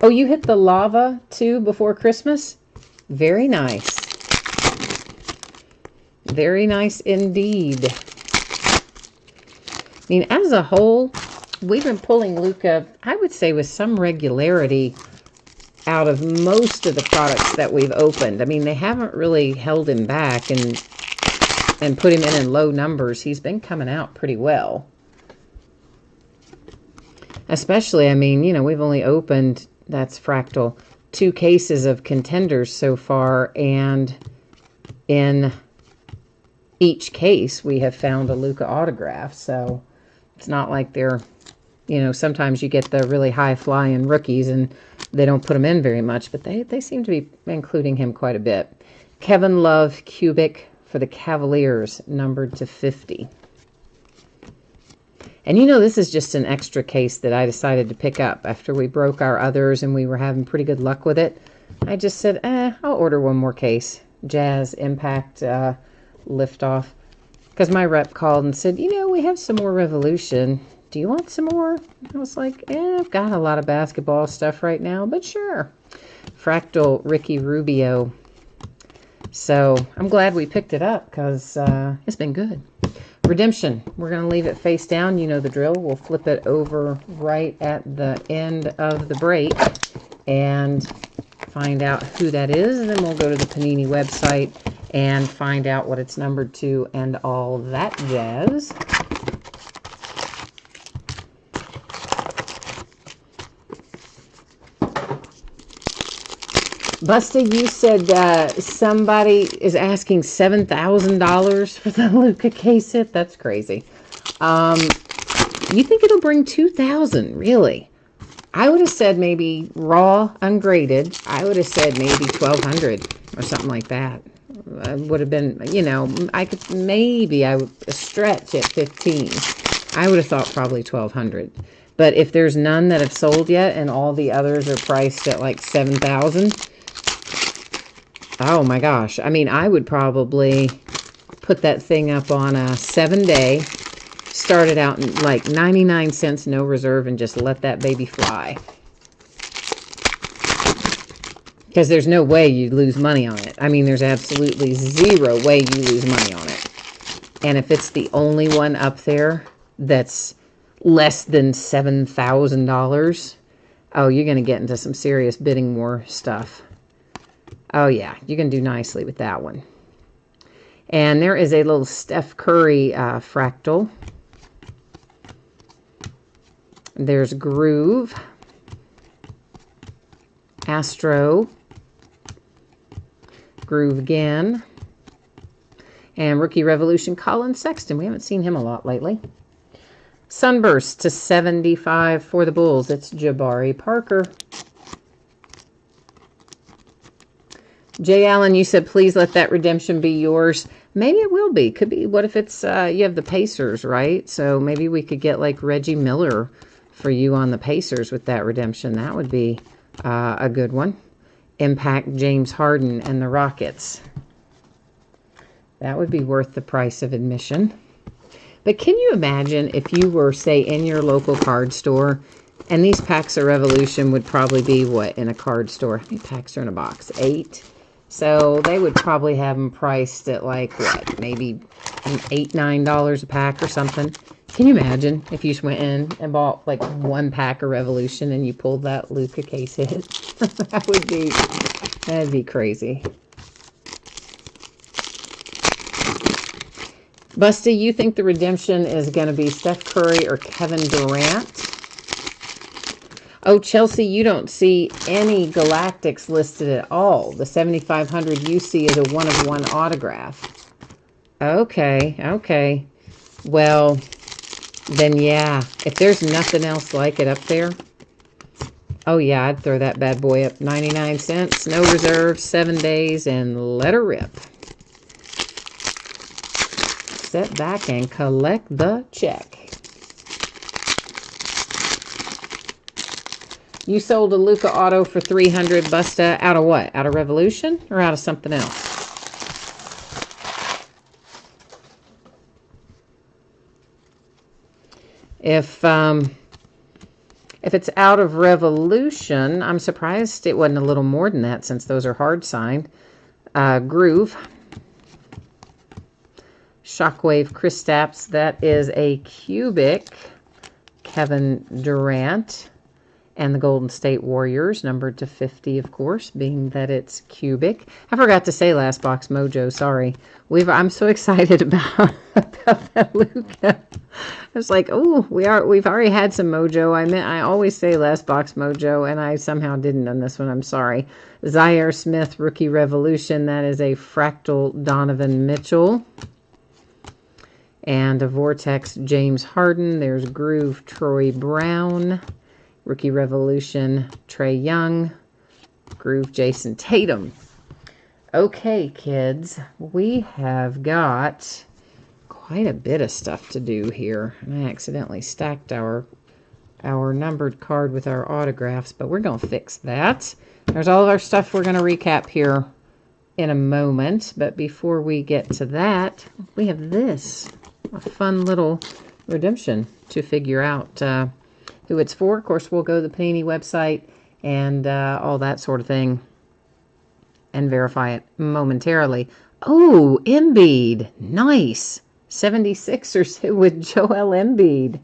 Oh, you hit the lava too before Christmas? Very nice. Very nice indeed. I mean, as a whole, we've been pulling Luka, I would say, with some regularity out of most of the products that we've opened. I mean, they haven't really held him back and put him in low numbers. He's been coming out pretty well. Especially, I mean, you know, we've only opened, that's Fractal, 2 cases of contenders so far, and in each case we have found a Luka autograph. So it's not like they're, you know, sometimes you get the really high flying rookies and they don't put them in very much, but they seem to be including him quite a bit. Kevin Love Cubic for the Cavaliers, numbered to 50. And you know, this is just an extra case that I decided to pick up after we broke our others and we were having pretty good luck with it. I just said, I'll order one more case. Jazz Impact Liftoff. Because my rep called and said, you know, we have some more Revolution. do you want some more? I was like, I've got a lot of basketball stuff right now, but sure. Fractal Ricky Rubio. So I'm glad we picked it up because it's been good. Redemption. We're going to leave it face down. You know the drill. We'll flip it over right at the end of the break and find out who that is. And then we'll go to the Panini website and find out what it's numbered to and all that jazz. Busta, you said somebody is asking $7,000 for the Luka case hit. That's crazy. You think it'll bring 2,000? Really? I would have said maybe raw, ungraded. I would have said maybe 1,200 or something like that. Would have been, you know, I would stretch at 15. I would have thought probably 1,200. But if there's none that have sold yet and all the others are priced at like 7,000. Oh my gosh. I mean, I would probably put that thing up on a 7-day, start it out in like 99 cents, no reserve, and just let that baby fly. Because there's no way you'd lose money on it. I mean, there's absolutely zero way you lose money on it. And if it's the only one up there that's less than $7,000, oh, you're going to get into some serious bidding war stuff. Oh, yeah, you can do nicely with that one. And there is a little Steph Curry fractal. There's Groove, Astro, Groove again, and Rookie Revolution Colin Sexton. We haven't seen him a lot lately. Sunburst to 75 for the Bulls. It's Jabari Parker. Jay Allen, you said, please let that redemption be yours. Maybe it will be. Could be. What if it's, you have the Pacers, right? So maybe we could get like Reggie Miller for you on the Pacers with that redemption. That would be a good one. Impact James Harden and the Rockets. That would be worth the price of admission. But can you imagine if you were, say, in your local card store, and these packs of Revolution would probably be, what, in a card store? How many packs are in a box? 8. So they would probably have them priced at like, what, maybe $8, $9 a pack or something. Can you imagine if you just went in and bought like 1 pack of Revolution and you pulled that Luka case hit? That'd be crazy. Busty, you think the redemption is going to be Steph Curry or Kevin Durant? Oh, Chelsea, you don't see any Galactics listed at all. The 7,500 you see is a one-of-one autograph. Okay, okay. Well, then yeah, if there's nothing else like it up there, oh yeah, I'd throw that bad boy up 99 cents, no reserve, 7 days, and let her rip. Sit back and collect the check. You sold a Luka auto for 300, Busta. Out of what? Out of Revolution or out of something else? If it's out of Revolution, I'm surprised it wasn't a little more than that since those are hard signed. Groove. Shockwave Kristaps. That is a cubic Kevin Durant. And the Golden State Warriors, numbered to 50, of course, being that it's cubic. I forgot to say Last Box Mojo, sorry. I'm so excited about that Luka. I was like, oh, we've already had some Mojo. I always say Last Box Mojo, and I somehow didn't on this one. I'm sorry. Zaire Smith, Rookie Revolution. That is a fractal Donovan Mitchell. And a Vortex James Harden. There's Groove Troy Brown. Rookie Revolution, Trae Young, Groove, Jason Tatum. Okay, kids, we have got quite a bit of stuff to do here. I accidentally stacked our numbered card with our autographs, but we're going to fix that. There's all of our stuff we're going to recap here in a moment, but before we get to that, we have this, a fun little redemption to figure out who it's for. Of course, we'll go to the Panini website and all that sort of thing and verify it momentarily. Oh, Embiid. Nice. 76ers with Joel Embiid.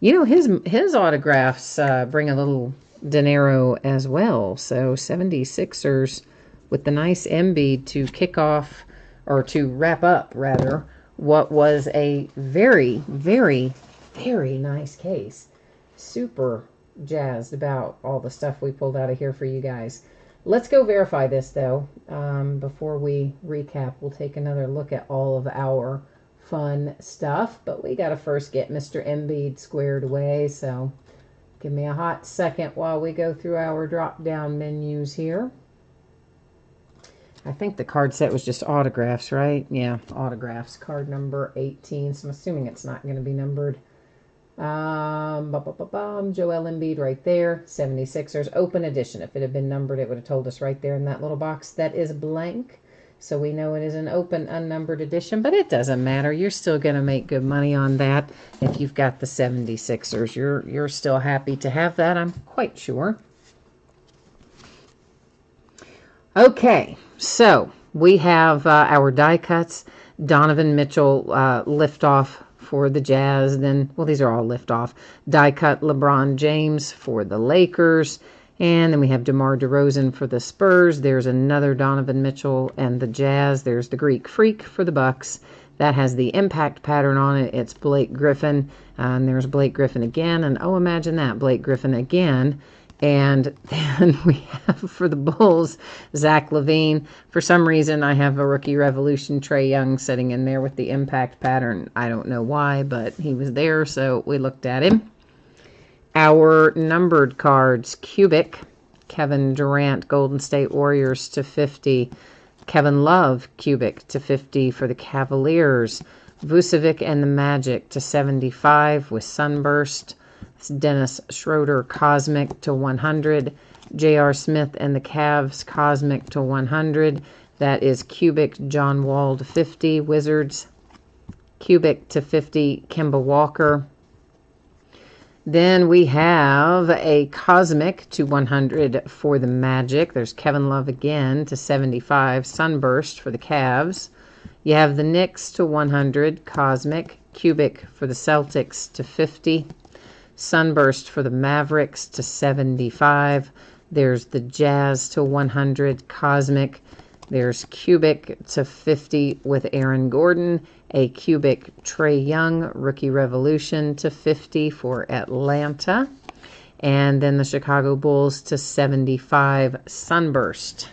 You know, his autographs bring a little dinero as well. So 76ers with the nice Embiid to kick off, or to wrap up, rather, what was a very, very, very nice case. Super jazzed about all the stuff we pulled out of here for you guys. Let's go verify this, though. Before we recap, we'll take another look at all of our fun stuff. But we got to first get Mr. Embiid squared away. So give me a hot second while we go through our drop-down menus here. I think the card set was just autographs, right? Yeah, autographs. Card number 18. So I'm assuming it's not going to be numbered. Joel Embiid right there. 76ers open edition. If it had been numbered, it would have told us right there in that little box. That is blank. So we know it is an open, unnumbered edition, but it doesn't matter. You're still going to make good money on that. If you've got the 76ers, you're still happy to have that, I'm quite sure. Okay, so we have our die cuts. Donovan Mitchell liftoff for the Jazz. Then, well, these are all liftoff. Die cut LeBron James for the Lakers. And then we have DeMar DeRozan for the Spurs. There's another Donovan Mitchell and the Jazz. There's the Greek Freak for the Bucks. That has the impact pattern on it. It's Blake Griffin. And there's Blake Griffin again. And oh, imagine that, Blake Griffin again. And then we have for the Bulls, Zach LaVine. For some reason, I have a Rookie Revolution Trae Young sitting in there with the impact pattern. I don't know why, but he was there, so we looked at him. Our numbered cards, Cubic, Kevin Durant, Golden State Warriors to 50. Kevin Love, Cubic to 50 for the Cavaliers. Vucevic and the Magic to 75 with Sunburst. Dennis Schroeder, Cosmic to 100. J.R. Smith and the Cavs, Cosmic to 100. That is Cubic, John Wall to 50. Wizards, Cubic to 50. Kemba Walker. Then we have a Cosmic to 100 for the Magic. There's Kevin Love again to 75. Sunburst for the Cavs. You have the Knicks to 100. Cosmic. Cubic for the Celtics to 50. Sunburst for the Mavericks to 75. There's the Jazz to 100. Cosmic. There's Cubic to 50 with Aaron Gordon. A Cubic Trae Young Rookie Revolution to 50 for Atlanta. And then the Chicago Bulls to 75 Sunburst.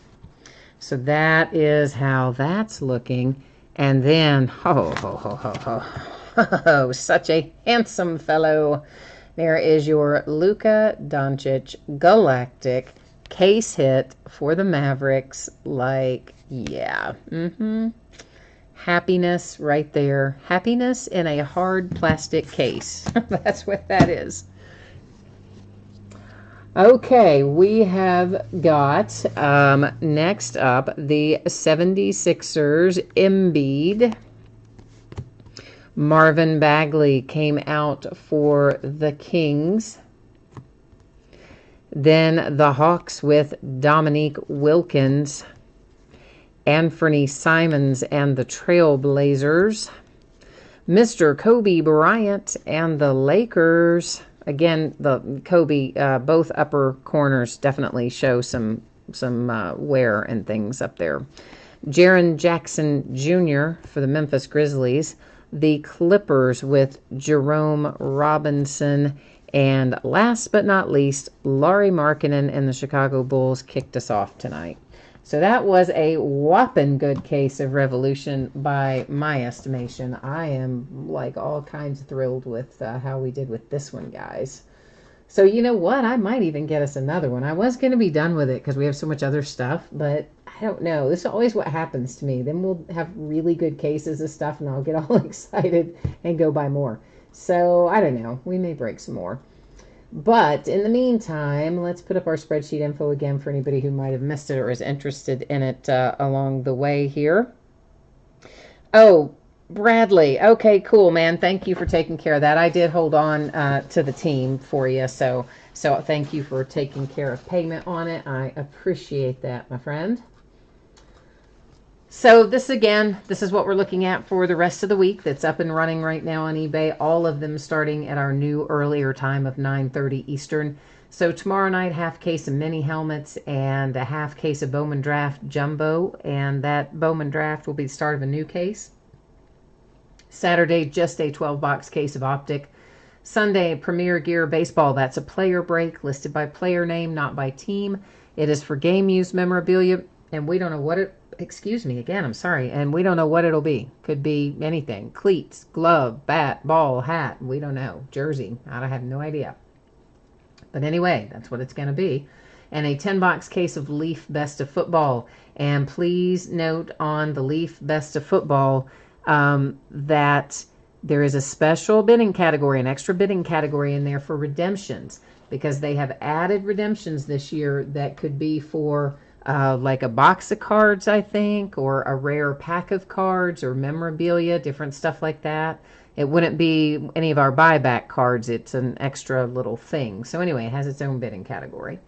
So that is how that's looking. And then, oh, such a handsome fellow. There is your Luka Doncic Galactic case hit for the Mavericks. Like, yeah. Happiness right there. Happiness in a hard plastic case. That's what that is. Okay, we have got next up the 76ers Embiid. Marvin Bagley came out for the Kings. Then the Hawks with Dominique Wilkins. Anthony Simons and the Trailblazers. Mr. Kobe Bryant and the Lakers. Again, the Kobe, both upper corners definitely show some wear and things up there. Jaren Jackson Jr. for the Memphis Grizzlies. The Clippers with Jerome Robinson. And last but not least, Lauri Markkanen and the Chicago Bulls kicked us off tonight. So that was a whopping good case of Revolution by my estimation. I am like all kinds of thrilled with how we did with this one, guys. So you know what? I might even get us another one. I was going to be done with it because we have so much other stuff, but I don't know. This is always what happens to me. Then we'll have really good cases of stuff and I'll get all excited and go buy more. So I don't know. We may break some more. But in the meantime, let's put up our spreadsheet info again for anybody who might have missed it or is interested in it along the way here. Oh, Bradley. Okay, cool, man. Thank you for taking care of that. I did hold on to the team for you, so thank you for taking care of payment on it. I appreciate that, my friend. So this is what we're looking at for the rest of the week. That's up and running right now on eBay. All of them starting at our new earlier time of 9:30 Eastern. So tomorrow night, half case of mini helmets and a half case of Bowman Draft Jumbo, and that Bowman Draft will be the start of a new case. Saturday, just a 12-box case of Optic. Sunday, Premier Gear Baseball. That's a player break listed by player name, not by team. It is for game use memorabilia, and we don't know what it, excuse me again, I'm sorry, and we don't know what it'll be. Could be anything. Cleats, glove, bat, ball, hat, we don't know. Jersey, I have no idea. But anyway, that's what it's going to be. And a 10-box case of Leaf Best of Football. And please note on the Leaf Best of Football that there is a special bidding category, an extra bidding category in there for redemptions, because they have added redemptions this year that could be for like a box of cards, I think, or a rare pack of cards or memorabilia, different stuff like that. It wouldn't be any of our buyback cards. It's an extra little thing. So anyway, it has its own bidding category.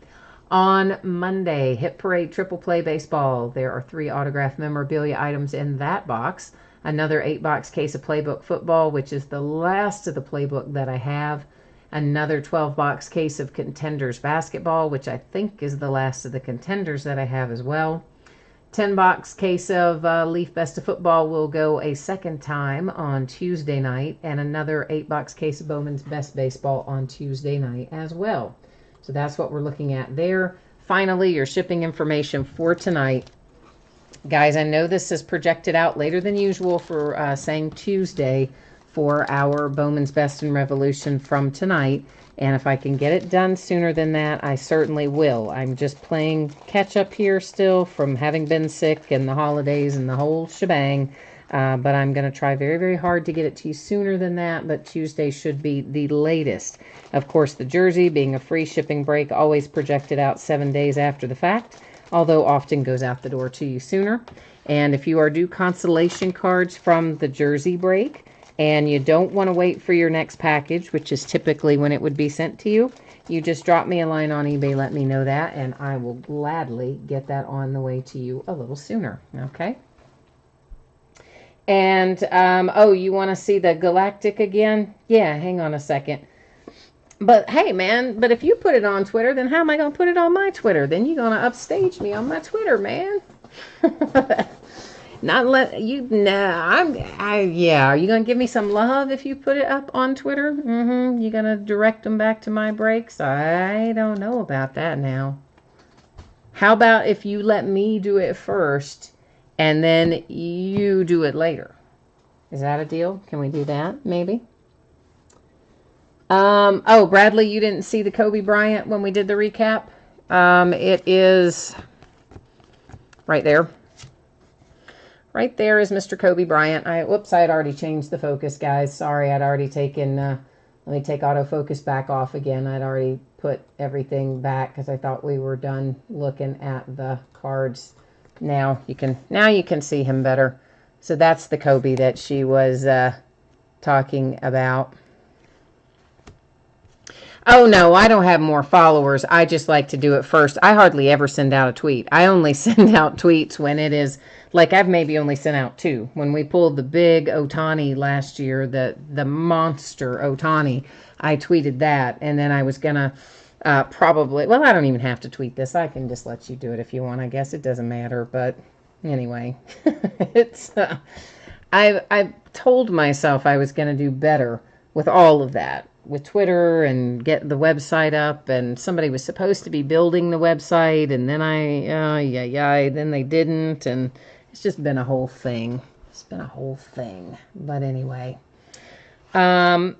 On Monday, Hit Parade Triple Play Baseball. There are 3 autographed memorabilia items in that box. Another 8-box case of Playbook Football, which is the last of the playbook that I have. Another 12-box case of Contenders Basketball, which I think is the last of the Contenders that I have as well. 10-box case of Leaf Best of Football will go a second time on Tuesday night, and another 8-box case of Bowman's Best Baseball on Tuesday night as well. So that's what we're looking at there. Finally, your shipping information for tonight. Guys, I know this is projected out later than usual for saying Tuesday for our Bowman's Best and Revolution from tonight. And if I can get it done sooner than that, I certainly will. I'm just playing catch up here still from having been sick and the holidays and the whole shebang. But I'm going to try very, very hard to get it to you sooner than that. But Tuesday should be the latest. Of course, the jersey, being a free shipping break, always projected out 7 days after the fact, although often goes out the door to you sooner. And if you are due consolation cards from the jersey break, and you don't want to wait for your next package, which is typically when it would be sent to you, you just drop me a line on eBay, let me know that, and I will gladly get that on the way to you a little sooner, okay? And, oh, you want to see the Galactic again? Yeah, hang on a second. But, hey, man, but if you put it on Twitter, then how am I going to put it on my Twitter? Then you're going to upstage me on my Twitter, man. Not let you. Nah, yeah. Are you gonna give me some love if you put it up on Twitter? You gonna direct them back to my breaks? I don't know about that now. How about if you let me do it first, and then you do it later? Is that a deal? Can we do that? Maybe. Oh, Bradley, you didn't see the Kobe Bryant when we did the recap. It is right there. Right there is Mr. Kobe Bryant. Whoops, I had already changed the focus, guys. Sorry, I'd already taken, let me take autofocus back off again. I'd already put everything back because I thought we were done looking at the cards. Now you can see him better. So that's the Kobe that she was talking about. Oh, no, I don't have more followers. I just like to do it first. I hardly ever send out a tweet. I only send out tweets when it is, like I've maybe only sent out 2. When we pulled the big Ohtani last year, the monster Ohtani, I tweeted that. And then I was going to probably, well, I don't even have to tweet this. I can just let you do it if you want. I guess it doesn't matter. But anyway, it's I told myself I was going to do better with all of that, with Twitter and get the website up, and somebody was supposed to be building the website, and then then they didn't, and it's just been a whole thing. It's been a whole thing. But anyway, so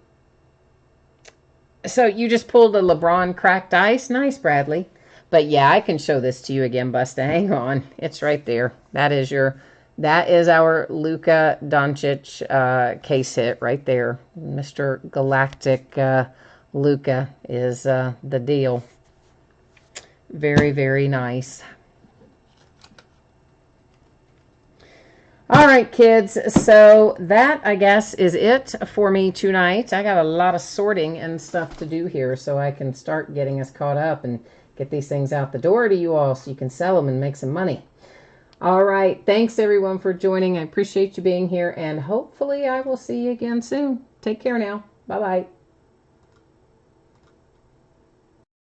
you just pulled a LeBron cracked ice. Nice, Bradley. But yeah, I can show this to you again, Busta. Hang on. It's right there. That is our Luka Doncic case hit right there. Mr. Galactic Luka is the deal. Very, very nice. All right, kids. So that, I guess, is it for me tonight. I got a lot of sorting and stuff to do here so I can start getting us caught up and get these things out the door to you all so you can sell them and make some money. All right. Thanks, everyone, for joining. I appreciate you being here, and hopefully I will see you again soon. Take care now. Bye-bye.